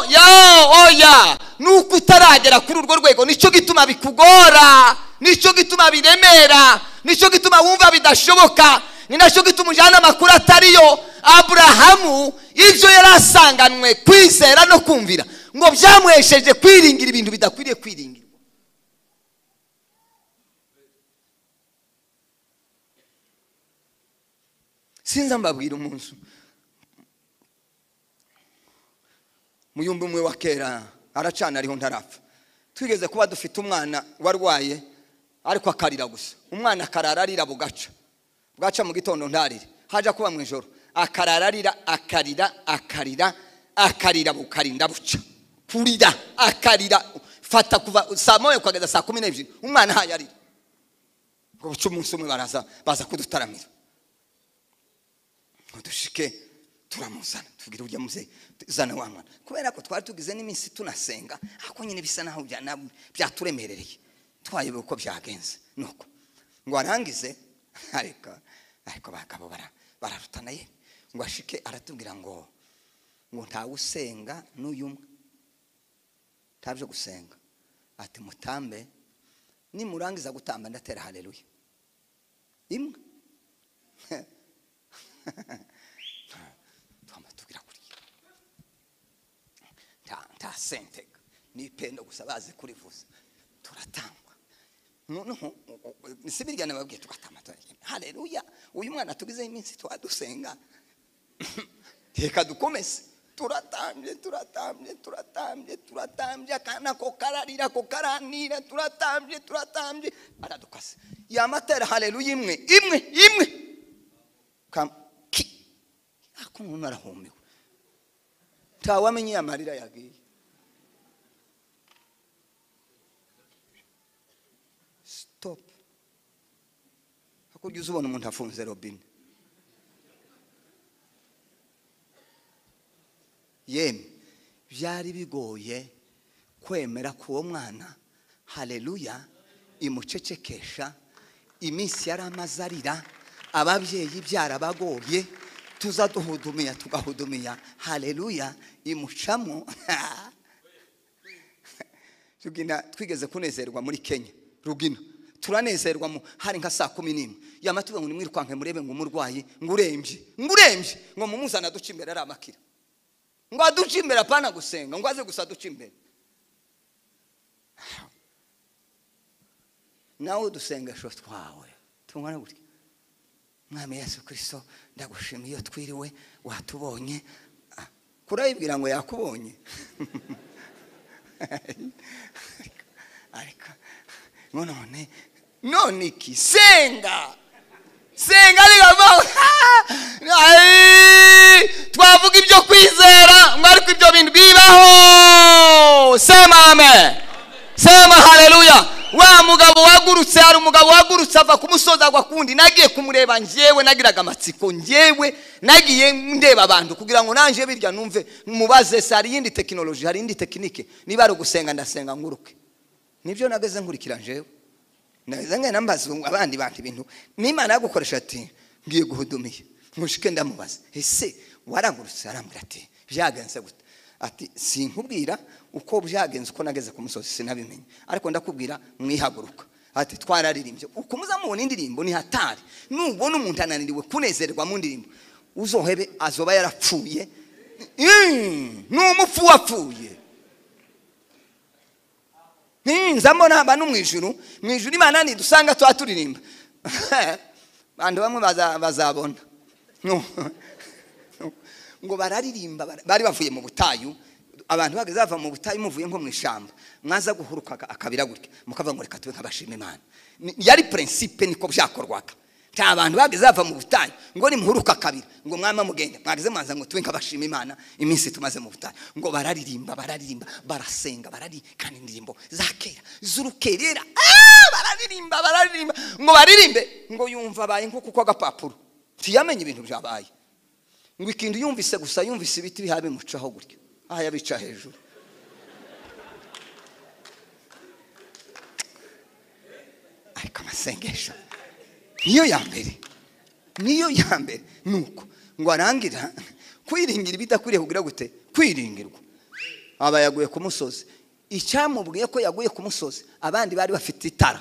oya, nuko utaragera kuri urwo rwego nico gituma bikugora, nico gituma biremera, nico gituma wumva bidashoboka, ni naco gituma ujana amakuru atariyo. Abrahamu ivyo yarasanganwe kwizera no kumvira ngo byamuhesheje kwiringira ibintu bidakwiriye kwiringira. Sinza mbabwira umunsi muyumba umwe wa kera aracana ariho ntarapfa. Twigeze kuba dufite umwana warwaye ariko akarira gusa. Umwana akarara arira bugaca mu gitondo ntarire, haja kuba mu ijoro akarara arira, akarira bukarinda buca, kurira akarira fata kuva saa moya kugeza saa 12 umwana hayarira. Ubwo umunsi umwe baza kudutaramira, dushike turamuzana tugira ujya muze zana wa mwana, kubera ko twari tugize n'iminsi tunasenga ako nyine bisa naho byaturemerereye twayobe uko byagenze. Nuko ngo arangize ariko bakabo bararutana ye ngo ashike aratubwira ngo ntawe usenga n'uyumwe tabyo gusenga, ati mutambe nimurangiza gutamba ndatera haleluya imwe. Tugira kuri ta sentega ni pendo gusa baze kurivuza turatangwa noneho nisibirya nababwiye tugatama haleluya. Uyu mwana tugize iminsi twadusenga reka dukomeze turatambye kana ko kararira ko karanira turatambye aradukase yamatera haleluya imwe ako umuntu arahumewe ntawamenye amarira yagiye. Stop. Hakurya uzubona umuntu afunze robine. Yemwe byari bigoye kwemera ko uwo mwana haleluya imucecekesha. Iminsi yari amazarira, ababyeyi byarabagoye, tuza tugahudumiya haleluya imucamo. Rugina twigeze kunezerwa muri Kenya. Rugina turanezerwa hari nka saa 11 yamatuwe ngo nimwirukwanke murebe ngo umurwayi ngurembye ngo mumuzana duca imbere ari amakira ngo aduca imbere apana gusenga ngo aze gusa duca imbere. Nawe dusengesho twawe tungana gutya. Mwami Yesu Kristo ndagushimiye twiriwe watubonye. Kurayibwira ngo yakubonye. Ariko none iki senga ligamo twavuga ibyo kwizera ngo ariko ibyo bintu bibaho. Sema amen, sema haleluya. Wa mugabo wagurutse, hari umugabo wagurutse ava kumusoza agwa kundi, nagiye kumureba njyewe nagiraga amatsiko, njyewe nagiye ndeba abantu kugira ngo nanje birya numve mubaze se hari yindi technology, hari yindi technique, niba ari gusenga ndasenga nguruke. Nibyo nageze nkurikira njyewe nageze ngena mbaza abandi bantu ibintu n'Imana yagukoresha ati ngiye guhudumiye mushike ndamubaza ese waragurutse, arambira ati byagenze gute? Ati sinkubwira uko byagenze uko nageze ku musozi sinabimenye, ariko ndakubwira mwihaguruka. Ati twararirimbye uko muzamubona indirimbo ni hatari, nubona umuntu ananiriwe kunezerwa mu ndirimbo uzohebe azoba yarapfuye. N'umupfu wapfuye nzamo namba no mwijuru Imana ni dusanga twa turirimba bantu bamwe bazabona ngo bararirimba bari bavuye mu butayu abantu bageze bava mu butayu muvuye nko mu ishamba mwaza guhuruka akabira gutya mukava ngo reka tube nk'abashima Imana yari principe niko byakorwaga nta abantu bageze bava mu butayu ngo ni muhuruka akabira ngo mwama mugende mwageze mwanza ngo tube nk'abashima Imana iminsi tumaze mu butayu ngo bararirimba barasenga kandi indirimbo za kera z'urukerera bararirimba ngo baririmbe ngo yumva abaye nko kuko agapapuro ntiyamenye ibintu byabaye ngo ikintu yumvise gusa yumvise ibiti bihabe mucaho gutyo aha yabica hejuru ariko amasengesho niyo ya mbere nuko ngo arangira kwiringira ibidakwiriye kugira gute kwiringirwa aba yaguye ku musozi icyamubwiye ko yaguye ku musozi abandi bari bafite itara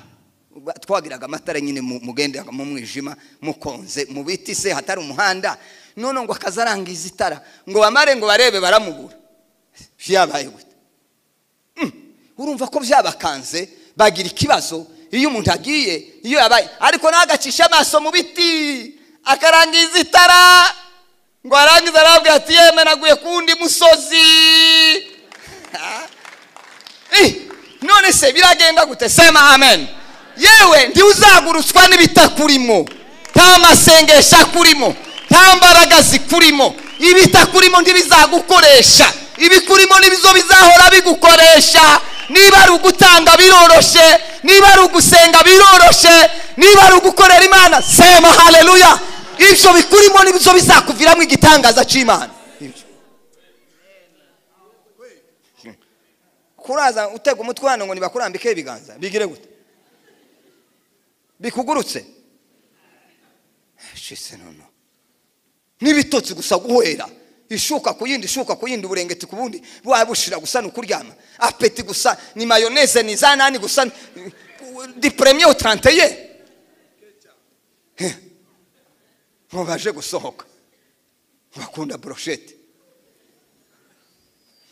twagiraga amatara nyine mugende mu mwijima mukonze mu biti se hatari umuhanda none ngo akazarangiza itara ngo bamare ngo barebe baramubura byabaye gute urumva ko byabakanze bagira ikibazo iyo umuntu agiye iyo yabaye ariko nagacisha amaso mu biti akarangiza itara ngo arangiza arabwira ati yeme naguye kundi musozi none se biragenda gute sema amen yewe ndi uzagurutswa n'ibitakurimo nta masengesha kurimo nta mbaraga zikurimo ibitakurimo ntibizagukoresha ibikurimo nibizo bizahora bigukoresha niba ari ugutanga biroroshe niba ari ugusenga biroroshe niba ari ugukorera Imana sema haleluya ibyo bikurimo nibizo bizakuviramo igitangaza cy'Imana kuraza utega umutwe hano ngo nibakurambike ibiganza bigire gute bikugurutse shise nono nibitotsi gusa guhera ishuka kuyindi uburengeti kubundi bwabushira gusa nukuryama apeti gusa ni mayonnaise ni zanani gusa di premier au 31 ngo baje gusohoka bakunda brochette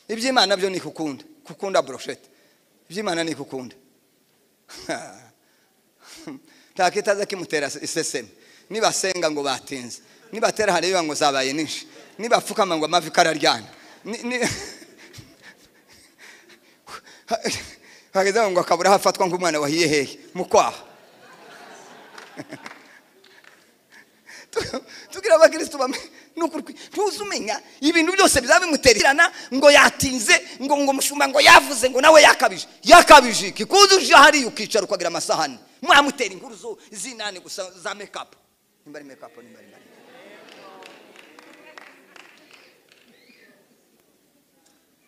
iby'Imana byo ni kukunda brochette iby'Imana ni kukunda takitaza kimutera iseseme nibasenga ngo batinze nibatera hariyo ngo zabaye nishi nibapfukama ngo amavi kararyana hageze ngo akabura hafatwa nk'umwana wahiye hehe mukwaha tugira abakristo bame nukurwi ntuzumenya ibintu byose bizabimutererana ngo yatinze ngo mushumba ngo yavuze ngo nawe yakabije kikuzuje hari ukicara ukagira amasahani mwamutera inkuru zo zinane gusa za makeup nimbari makeup nimbari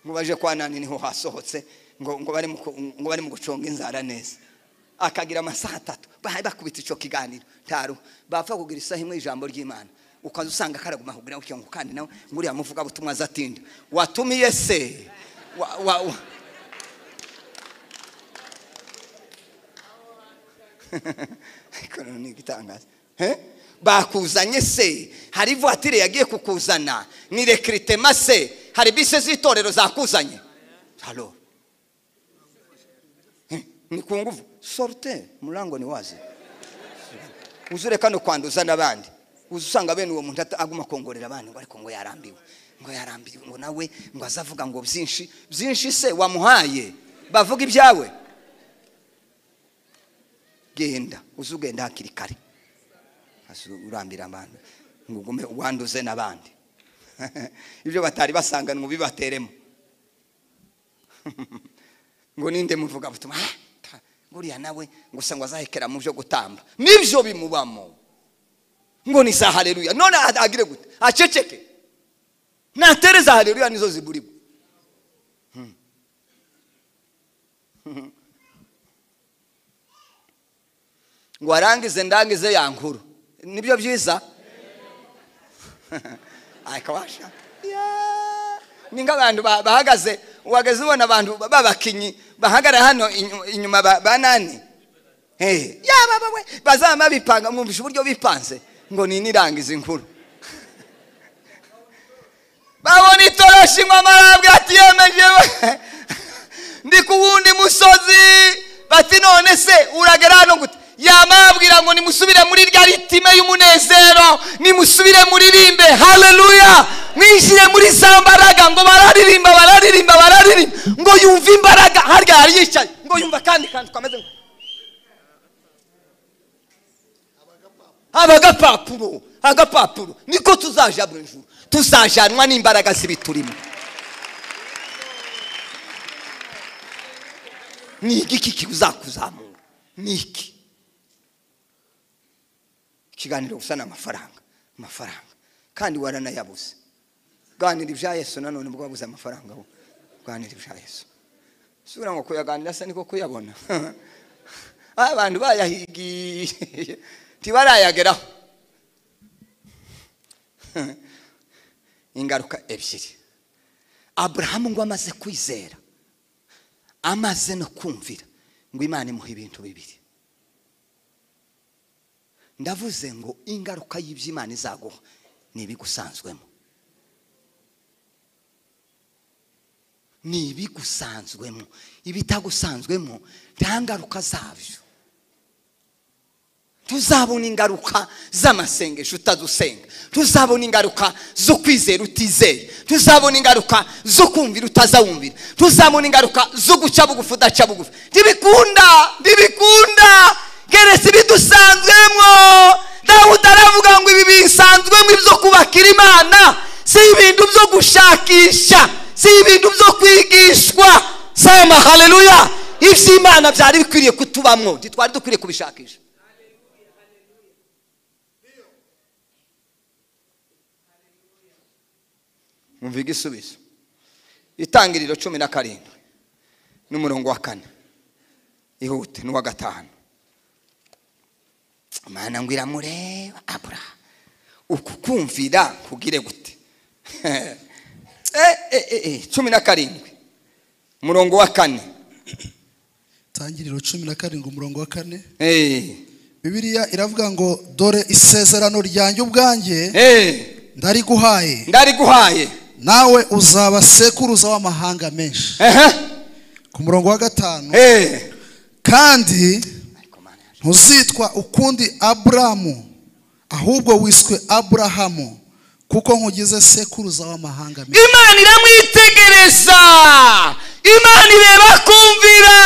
mubaje kwa nani niho hasohotse ngo bari mu guconga inzara neza akagira amasaha 3 bahaye bakubita ico kiganiro ntaro bapfa kugira isaha imwe ijambo ry'Imana ukaza usanga karaguma kugira ngo cyo kandi nawe muri amuvuga butumwa zatinda watumiye se ni gitangaza bakuzanye se hari voiture yagiye kukuzana ni recrutement se hari bise z'itorero zakuzanye halo ni kunguvu sorte mulango ni wazi uzure kano kwanduza nabandi uzusanga bene uwo muntu aguma kongorera abandi ngo ariko ngo yarambiwe ngo nawe ngo azavuga ngo byinshi se wamuhaye bavuga ibyawe genda uzugenda hakiri kare urambira abantu ngo ugume wanduze nabandi ibyo batari basangana ngo bibateremo ngo ninde muvuga butuma nguriya nawe ngo sangwa azahekera mu byo gutamba nibyo bimubamo ngo ni za haleluya none agire gute aceceke natereza haleluya nizo ziburibo ngo arangize ndangize yankuru nibyo byiza akabasha ninga abantu bahagaze wageze ubona abantu babakinyi bahagara hano inyuma banani baba we bazama bipanga mwumvisha uburyo bipanze ngo nirangiza inkuru babona itoroshi ngo amarabwe ati yemeje ndi ku wundi musozi, bati none se uragera hano gute? Yamabwira ngo nimusubire muri rya ritime y'umunezero, nimusubire muririmbe haleluya, mwishire muri za mbaraga. Ngo bararirimba ngo yumva imbaraga, harya yari yicaye ngo yumva kandi kameze ngo agapapuro. Niko tuzaja buri juru, tuzajanwa n'imbaraga zibiturimo. Ni iki kizakuzamura? Ni iki? Ikiganiro gusa n'amafaranga kandi waranayabuze. Ganira ibya Yesu nanone ubwo wabuze amafaranga ho. Ganira ibya Yesu. Sura ngo kuyaganira se niko kuyabona. Abantu bayahigi tibarayageraho. Ingaruka ebyiri. Abrahamu ngo amaze kwizera, amaze no kumvira, ngo Imana imuha ibintu bibiri. Ndavuze ngo ingaruka y'iby'Imana izaguha ni ibigusanzwemo. Ni ibigusanzwemo. Ibitagusanzwemo nta ngaruka zabyo. Tuzabona ingaruka z'amasengesho utadusenga, tuzabona ingaruka zo kwizera utizeye, tuzabona ingaruka zo kumvira utazawumvira, tuzabona ingaruka zo guca bugufi udaca bugufi. Ntibikunda geretse bidusanzwemo. Dawudi aravuga ngo ibi bisanzwemo ibyo kubakira Imana, si ibintu byo gushakisha, si ibintu byo kwigishwa. Sema haleluya. Iby'Imana byari bikwiriye kutubamwo, ntitwari dukwiriye kubishakisha. Umva igisubizo. Itangiriro 17 n'umurongo wa 4. Ihute n'uwa 5. Imana ngo iramureba Abrahamu, ukukumvira kugire gute? 17 umurongo wa 4. Itangiriro 17 umurongo wa 4. Bibiliya iravuga ngo dore isezerano ryanjye ubwanjye ndariguhaye nawe uzaba sekuruza w'amahanga menshi. Ku murongo wa 5. Kandi ntuzitwa ukundi Aburamu, ahubwo wiswe Aburahamu, kuko nkugize sekuruza w'amahanga menshi. Imana iramwitegereza, Imana ireba kumvira.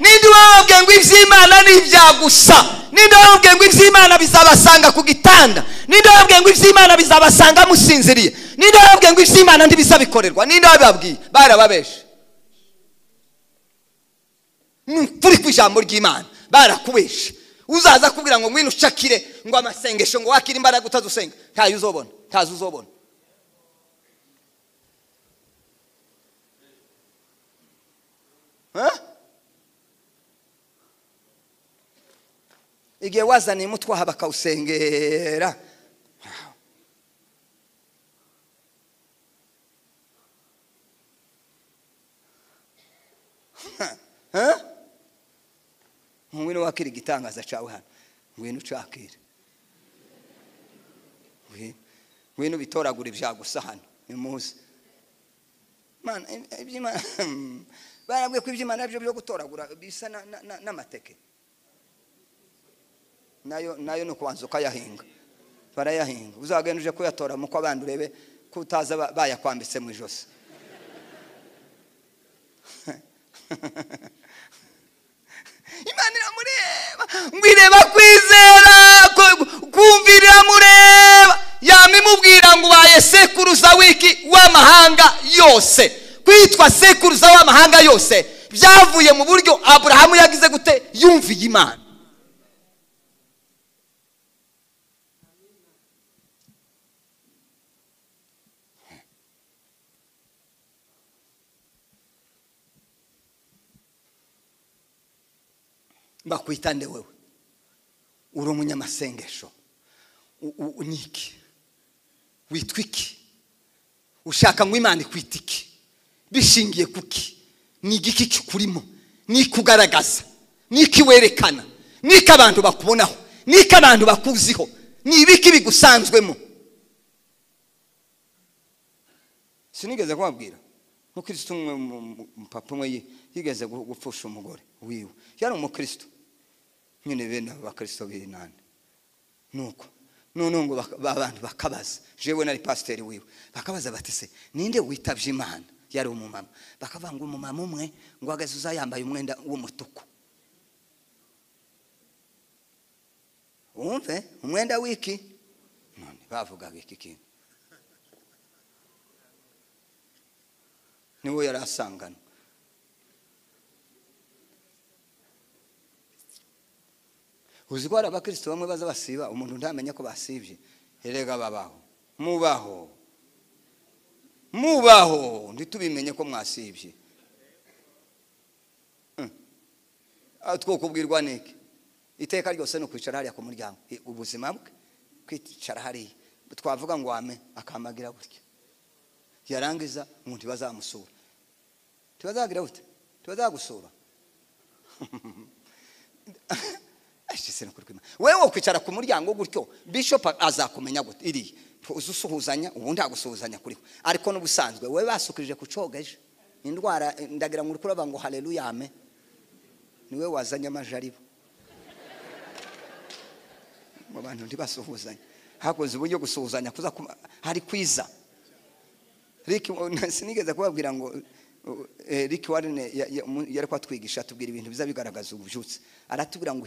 Nindi wababwiye ngo iby'Imana ni ibyagusa? Ninde wababwiye ngo iby'Imana bizabasanga ku gitanda? Ninde wababwiye ngo iby'Imana bizabasanga musinziriye? Ninde wababwiye ngo iby'Imana ntibizabikorerwa? Ninde wababwiye? Barababeshe. Turi ku ijambo ry'Imana barakubeshe. Uzaza kubwira ngo ngwino ucakire ngo amasengesho ngo wakira imbaraga utazusenga, ntayo uzobona, ntazo uzobona. Igihe wazaniye umutwaha bakawusengera, ngwino wakira igitangaza cyawe hano, ngwino ucakire, ngwino bitoragura ibyagusa hano. Nimuze Mana iby'Imana barabwiye ko iby'Imana byo gutoragura bisa n'amateke. Nayo no kubanza ukayahinga, barayahinga. Uzagenda uje kuyatora muko abandi urebe kutaza bayakwambitse mu ijosi. Imana iramureba, ngwireba kwizera kumvira mureba. Yamimubwira ngo ubaye sekuruza wiki w'amahanga yose. Kwitwa sekuruza w'amahanga yose byavuye mu buryo Aburahamu yagize gute? Yumviye Imana. Bakwitande wewe, uri umunyamasengesho, uniki witwa iki? Ushaka ngo Imana ikwita iki? Bishingiye kuki? Ni igiki kikurimo? Ni kugaragaza? Ni kiwerekana? Ni abantu bakubonaho? Ni abantu bakuziho? Ni ibiki bigusanzwemo? Sinigeze kubabwira umukristo umwe papa umwe yigeze gupfusha umugore wiwe yari umukristo nyine bene abakristo b'inani nuko none ngo abantu bakabaza jewe nari pasteur wiwe bakabaza bati se ninde witavye Imana yari umumama bakavanga umumama umwe ngo agazuza yambaye umwenda w'umutuku umve umwenda wiki none bavugaga iki kintu niwe yarasangana uzi ko hari abakristo bamwe baza basiba umuntu ntamenya ko basibye erega babaho mubaho ntitubimenye ko mwasibye twokubwirwa niki iteka ryose no kwicara hariya ku muryango ubuzima bwe kwicara hariya twavuga ngo ame akamagira gutya yarangiza umuntu bazamusura tibazagira gute tibazagusura ashise no kurikima wewe kwicara ku muryango gutyo bishop azakumenya gute iri uzusuhuzanya ubundi agusuhuzanya kuri ariko n'ubusanzwe wewe basukirije kucogeje indwara ndagira ngo urikura ngo haleluya ame niwe wazanye amajaribo mu bantu ntibasuhuzanya hakoze uburyo gusuhuzanya kuza hari kwiza Rick sinigeze kubabwira ngo Rick Warren yari kwatwigisha tubwira ibintu biza bigaragaza ububyutse aratubwira ngo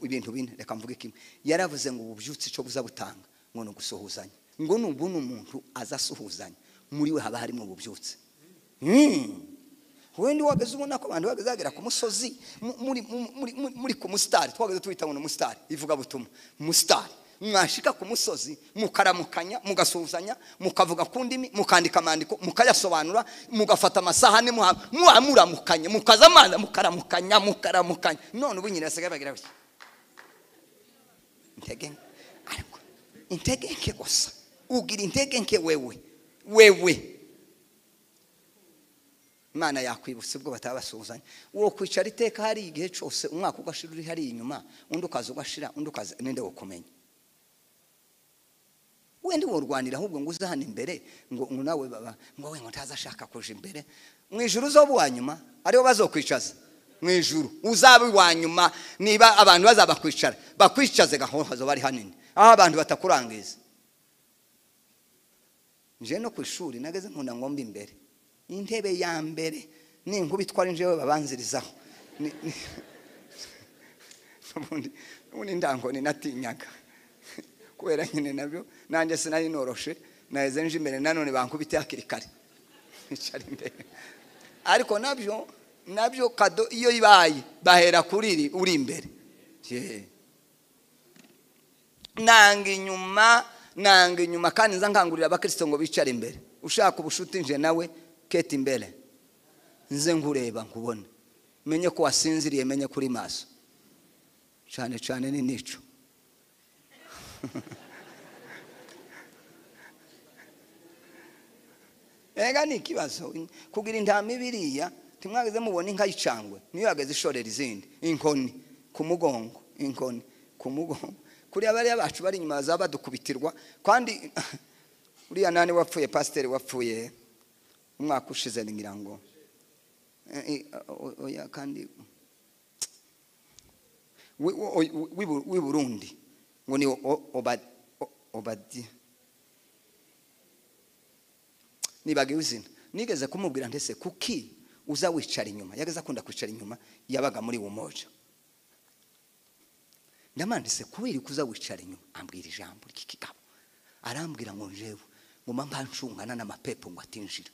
ibintu bine reka mvuge kimwe yaravuze ngo ububyutse cyo buza butanga ngo no gusuhuzanya ngo n'ubuntu umuntu azasuhuzanya muri we haba harimo ububyutse wendi wageze ubona ko abantu bagazagera ku musozi muri ku mustari twageze twita ngo mustari ivuga butuma mustari mwashika ku musozi mukaramukanya mugasuhuzanya mukavuga kundimi mukandika amandiko mukayasobanura mugafata amasahane muhamuramukanye mukazamana mukaramukanya none ubu nyine asigaye bagira bati intege ariko intege nke gusa ugira intege nke wewe Imana yakwibutse ubwo batabasuhuzanya uwo kwicara iteka hari igihe cyose umwaka ugashira uri hari inyuma undi ukaza ugashira undi ukaza ninde wokumenya wendi worwanira ahubwo ngo uzahana imbere ngo nawe baba ngo we ngo ntazashaka kuja imbere mwijuru zo buwanyuma ariho bazokwicaza mwijuru uzabe wanyuma niba abantu bazabakwicara bakwicaze gahozo bari hanini aho abantu batakurangiza nje no kwishuri nageze nkunda ngomba imbere intebe ya mbere ninkubitwara njewe babanzirizaho ubundi ndango ninatinyaga kubera nyine nabyo nanjye sinari noroshe naheze nje imbere nanone bankubite hakirikare icara imbere ariko nabyo kado iyo ibaye bahera kuri uri imbere nanga inyuma kandi nza nkangurira abakristo ngo bicare imbere ushaka ubushuti nje nawe keti imbere nze nkureba nkubona menye ko wasinziriye menye kuri maso cyane ni nico ega ni kibazo kugira intama ibiriya timwageze mubona inka yicangwe niyo yageze ishorera izindi inkoni ku mugongo kuri abari abacu bari inyuma zabadukubitirwa kandi uriya nani wapfuye pasteur wapfuye umwaka ushize ngira ngo oya kandi wi Burundi ngo ni obadi nibagiwe izina nigeze kumubwira ndetse kuki uza wicara inyuma yageze akunda kwicara inyuma yabaga muri umoja ndamandise kubiri kuza wicara inyuma ambwira ijambo ry'ikigabo arambwira ngo njewe ngo mamba nshungana n'amapepo ngo atinjira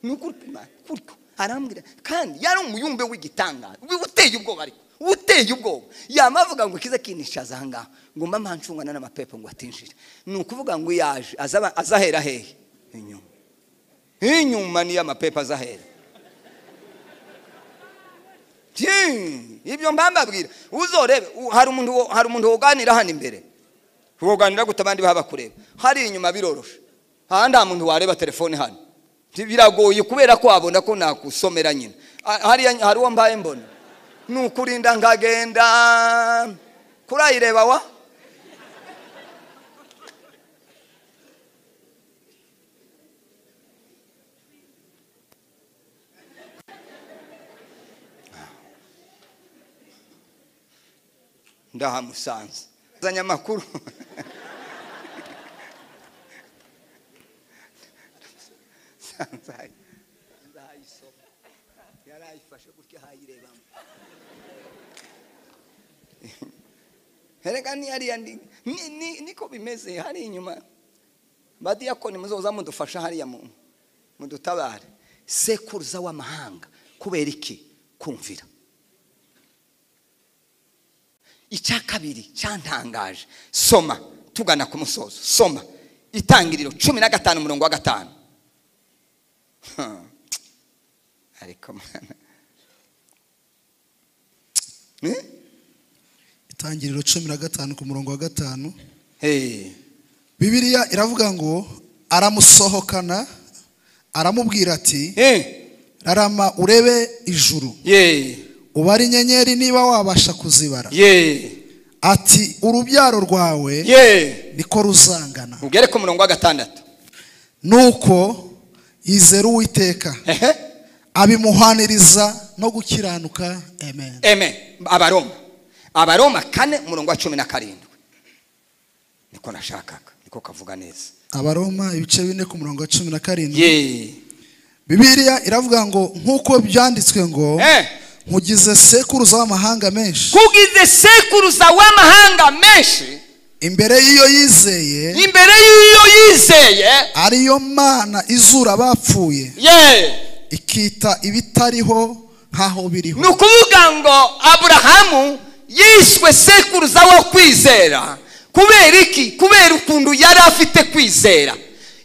nukurpima kurko arambwira kandi yari umuyumbe w'igitanga uteye ubwoba ariko uteye ubwoba yamavuga ngo kiza kinishaza hanga ngo mamba nshungana n'amapepo ngo atinjira nukuvuga ngo yaje azahera hehe inyuma ni y'amapepo azahera ibyo mbambabwira uzorebe hari umuntu woganira hano imbere woganira gute abandi baba kureba hari inyuma biroroshe handi nta muntu wareba telefone hano biragoye kubera ko wabona ko nakusomera nyine hari uwo mbaye mbona nukurinda ngagenda kurayireba wa ndahamusanze zanya makuru sanzai ndayisoma yarayifashe gutya hayirebamo hereka ni yari niko bimeze hari inyuma badiyakoni muzoza mudufasha hariya mudutabare sekuruza w'amahanga kubera iki kumvira icya kabiri cyantangaje soma tugana ku musozo soma itangiriro 15:5 ariko mana itangiriro 15:5 Bibiliya iravuga ngo aramusohokana aramubwira ati rarama urebe ijuru ubari inyenyeri niba wabasha kuzibara ati urubyaro rwawe niko ruzangana ugere ku 6 nuko yizera Uwiteka abimuhaniriza no gukiranuka amen amen Abaroma 4:17 niko nashakaga niko kavuga neza Abaroma ibice 4:17 Bibiliya iravuga ngo nkuko byanditswe ngo nkugize sekuruza w'amahanga menshi kugize sekuruza w'amahanga menshi imbere y'iyo yizeye ariyo Mana izura bapfuye ikita ibitariho nkaho biriho nukuvuga ngo Abrahamu yishwe sekuruza wo kwizera kubera iki kubera ukuntu yari afite kwizera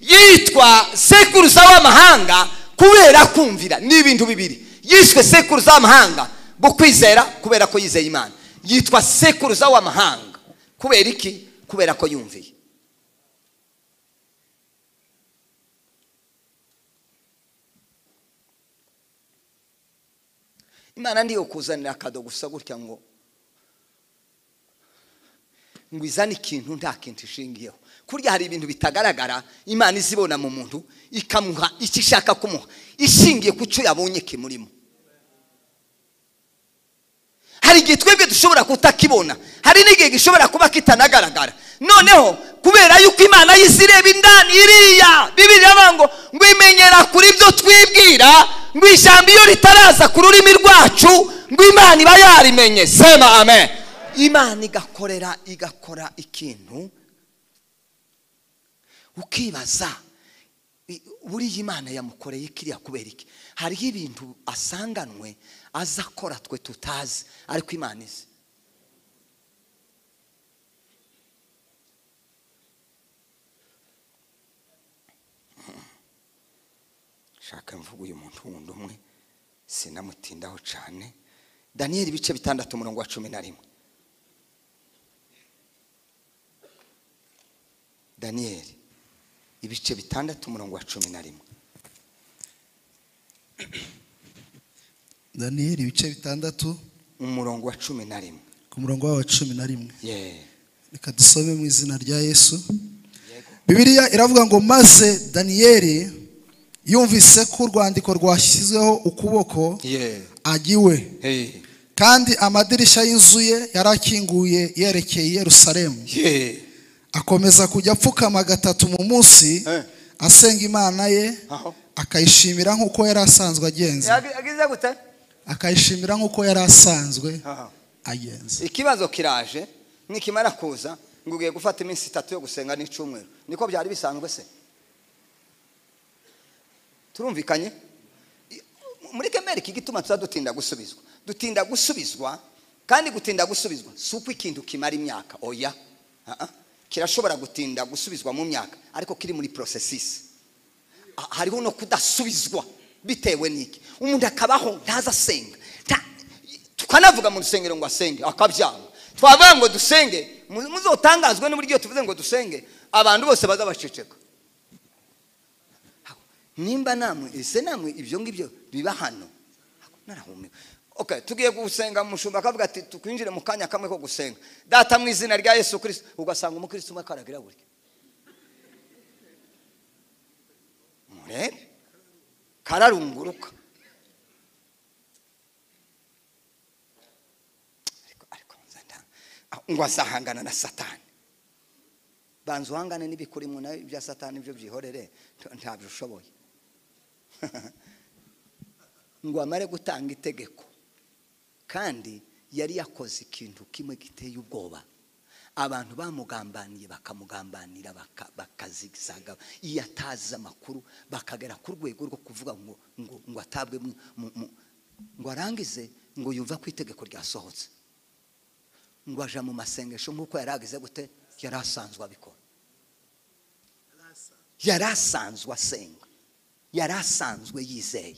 yitwa sekuruza w'amahanga kubera kumvira n'ibintu bibiri yishwe sekuruza w'amahanga bo kwizera kubera ko yizeye Imana yitwa sekuruza w'amahanga kubera iki kubera ko yumviye Imana ndiyo kuzanira akado gusa gutya ngo izane ikintu nta kintu ishingiyeho kurya hari ibintu bitagaragara Imana izibona mu muntu ikamuha icyo ishaka kumuha ishingiye ku cyo yabonye kimurimo hari igihe twebwe dushobora kutakibona hari n'igihe gishobora kuba kitanagaragara noneho kubera yuko Imana yizireba indani iriya Bibiliya ngo imenyera kuri byo twibwira ngo ijambo iyo ritaraza ku rurimi rwacu ngo Imana iba yarimenye sema amen Imana igakora ikintu ukibaza buriya Imana yamukoreye kiriya kubera iki hariho ibintu asanganwe azakora twe tutazi ariko Imana izi shaka mvuga uyu muntu wundi umwe sinamutindaho cyane Daniel ibice 6:11 Daniel ibice 6:11 Daniel ibice 6 umurongo wa 11 ku murongo wa 11 reka dusome mu izina rya Yesu Bibiliya iravuga ngo maze Daniel yumvise ko urwandiko rwashyizweho ukuboko agiwe kandi amadirisha y'inzu ye yarakinguye yerekeye Yerusalemu akomeza kujya apfukama 3 mu munsi asenga Imana ye akayishimira nkuko yari asanzwe agenza akayishimira nkuko yari asanzwe agenza ikibazo kiraje nikimara kuza ngo ugiye gufata iminsi 3 yo gusenga n'icumweru niko byari bisanzwe se turumvikanye muri kemere kigituma tuzadutinda gusubizwa kandi gutinda gusubizwa suko ikintu kimara imyaka oya kirashobora gutinda gusubizwa mu myaka ariko kiri muri processes hariho no kudasubizwa bitewe niki umuntu akabaho ntaza senga tukanavuga mu rusengero ngo asenge akabyanga twavuga ngo dusenge muzotangazwe n'uburyo tuvuze ngo dusenge abantu bose bazabaceceka nimba namwe ibyo ngibyo biba hano narahume okay tugiye gusenga mushumba akavuga ati tukwinjire mu kanya kamwe ko gusenga data mu izina rya Yesu Kristo ugasanga umukristo umwe karagira buri murebe kararunguruka ariko nzanda ngo azahangana na Satani. Banza uhangane n'ibikuri mu nayo bya Satani byo byihorere ntabyo ushoboye. Ngo amare gutanga itegeko, kandi yari yakoze ikintu kimwe giteye ubwoba. Abantu bamugambaniye bakamugambanira bakazigizaga, iyo atazi amakuru bakagera ku rwego rwo kuvuga ngo atabwe ngo arangize ngo yumva ko itegeko ryasohotse, ngo aja mu masengesho nk'uko yaragize gute, yari asanzwe abikora. Yari asanzwe asenga, yari asanzwe yizeye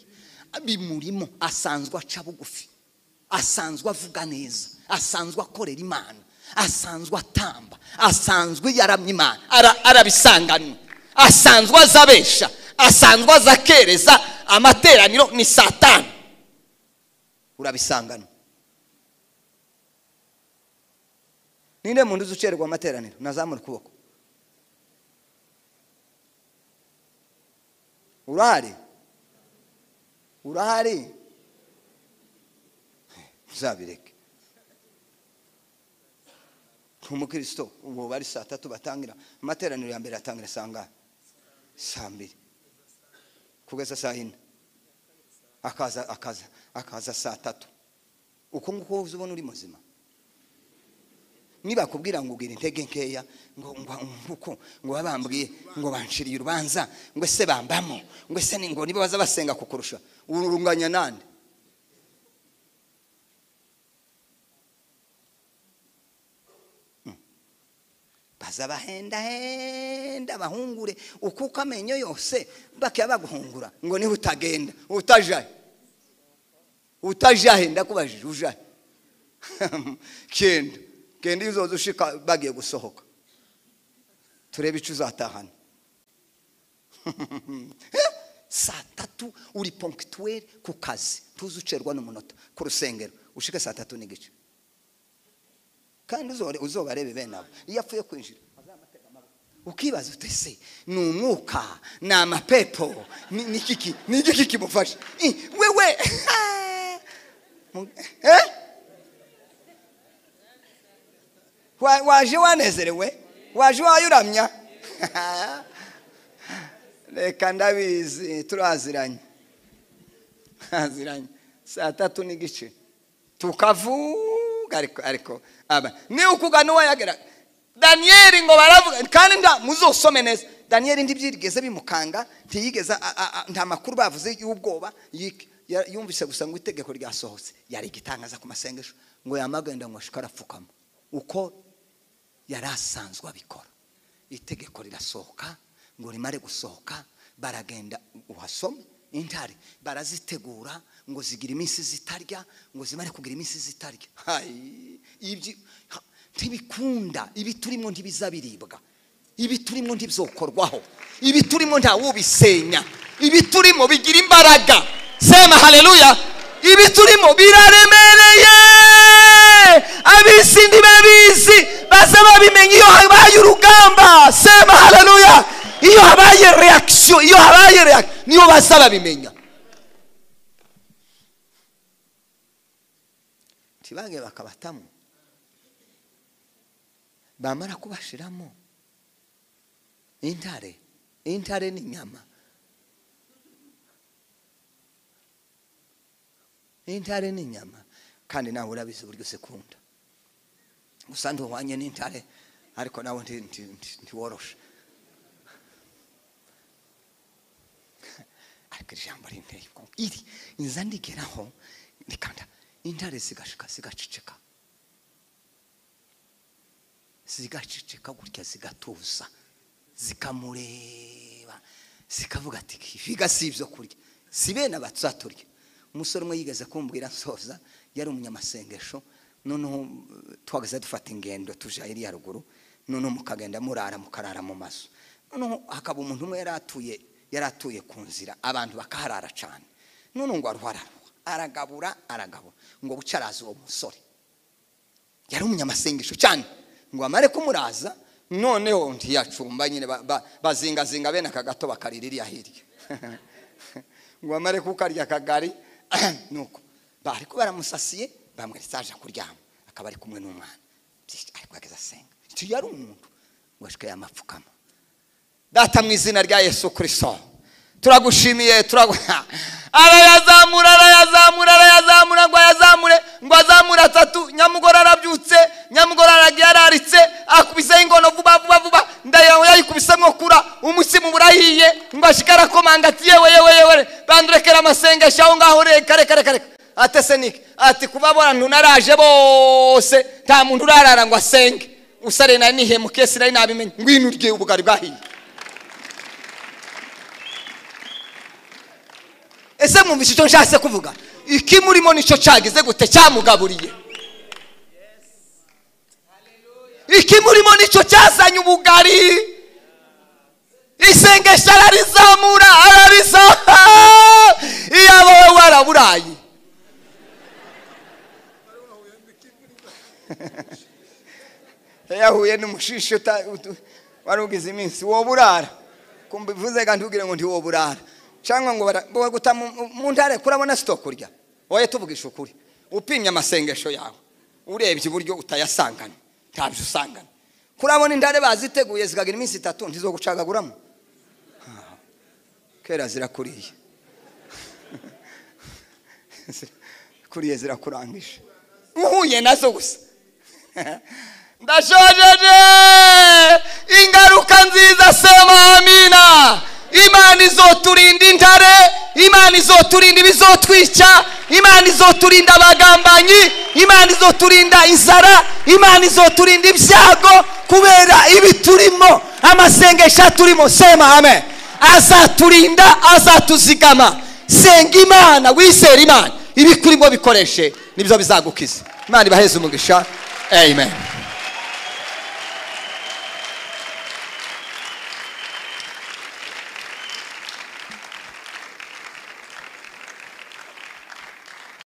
bimurimo, asanzwe aca bugufi, asanzwe avuga neza, asanzwe akorera Imana, asanzwe atamba, asanzwe yaramya Imana, arabisanganwa, asanzwe azabesha, asanzwe azakereza amateraniro ni Satani. Urabisanganwa. Ninde muntu uzucerwa amateraniro? Nazamura ukuboko. Urahari uzabireke. Umukristo ubu bari saa 3 batangira amateraniro ya mbere, atangira saa 2 kugeza saa 4, akaza saa 3. Uko nguko uzubona uri muzima. Niba kubwira ngo ugira intege nkeya ngo babambwiye ngo banshiriye urubanza, ngo ese bambamo, ngo ese ni ngo niba baza basenga kukurusha, urunganya nande? Baza bahenda bahungure ukuka amenyo yose bakiya baguhungura ngo niho utagenda, utajahe ndakubajije ujahe. Kenda izoza ushika bagiye gusohoka, turebe icyo uzatahana. Saa 3 uri ponctuel ku kazi, tuzucerwa n'umunota ku rusengero, ushike saa 3 n'igice. Kandi uzobarebe bene abo iyo apfuye kwinjira ukibaza utese ni umwuka ni amapepo ni kiki kimufasha wewe waje wanezerewe, waje wayuramya. Reka ndabizi turaziranye saa 3 n'igice tukavuga, ariko aba ni ukugana uwayagera. Daniel ngo baravuga kandi muzosome neza. Daniel ndibyirigeze bimukanga, ntiyigeza nta makuru bavuze y'ubwoba, yumvise gusa ngo itegeko ryasohotse, yari gitangaza ku masengesho ngo yamagenda ngo shikarapfukama. Uko yari asanzwe abikora. Itegeko rirasohoka, ngo rimare gusohoka baragenda uhasome intare barazitegura ngo zigira iminsi zitarya, ngo zimare kugira iminsi zitarya. Ibyi ntibikunda, ibi turimo ntibizabiribwa, ibi turimo ntibzokorwaho, ibi turimo nta wubisenya, ibi turimo bigira imbaraga. Sema haleluya. Ibi turimo biraremereye, abisi ndibabizi baza babimenye iyo habaye urugamba. Sema haleluya. Iyo habaye reaction, niyo baza babimenya. Tibange bakabatamo, bamara kubashiramo intare ni nyama. Intare ni nyama, kandi nawe urabizi uburyo sekunda. Gusa nduhwanye n'intare, ariko nawe ntiworosha. Ariko ijambo rinteye ko iri inzandigeraho nikanda intare zigaciceka gutya, zigatuza, zikamureba, zikavuga ati ifiga si ibyo kurya, si bene abatsaturya. Umusore umwe yigeze kumbwira nsoza, yari umunyamasengesho, noneho twagaze dufata ingendo tuja iri ya ruguru, noneho mukagenda mukarara mu mazu. Noneho hakaba umuntu umwe yaratuye ku nzira, abantu bakaharara cyane. Noneho ngo aragabura ngo bucaraza uwo musore, yari umunyamasengesho cyane, ngo amare kumuraza. Noneho ntiyacumba nyine bazingazinga bene akagato bakariririya hirya. Ngo amare kukarya akagari nuko bari ko baramusasiye, bamwe saje kuryama, akaba ari kumwe n'umwana. ariko ageze asenga yari umuntu ngo ashike yamapfukama. Data mu izina rya Yesu Kristo turagushimiye arayazamura ngo azamure atatu. Nyamugora arabyutse, Nyamugora aragiye araritse akubise ingono vuba ndayo yayikubisemo kura umusimu burahiye ngo ashikara komanga ati yewe bandurekera amasengesho aho ngaho kare atese niki ati kuba abantu naraje bose nta muntu urarara ngo asenge usare na nihe mukesi nari nabimenye ngwino urye ubugari bwahiye. Ese mwumvise icyo nshase kuvuga? Iki murimo nico cagize gute cyamugaburiye? Iki murimo nico cyazanye ubugari? Isengesho ararizamura iyabo waraburaye. Yahuye n'umushisho warugize iminsi woburara kumbivuze kandi ugire ngo ndi woburara cyangwa ngo baguta mu ntare kurabona sitokurya. Oye tuvugisha ukuri upimye amasengesho yawe urebye uburyo utayasangana ntabyo usangana. Kurabona intare baziteguye zikagira iminsi 3 ntizogucagaguramo kera zirakuriye kuriye zirakurangisha uhuye nazo gusa. Ndashojeje ingaruka nziza sema amina. Imana izoturinda intare, Imana izoturinda ibizotwica, Imana izoturinda abagambanyi, Imana izoturinda inzara, Imana izoturinda ibyago kubera ibiturimo amasengesho turimo. Sema amen. Azaturinda, azatuzigama. Senga Imana, wisera Imana, ibikurimo bikoreshe nibyo bizagukiza. Imana ibaheze umugisha. Amen.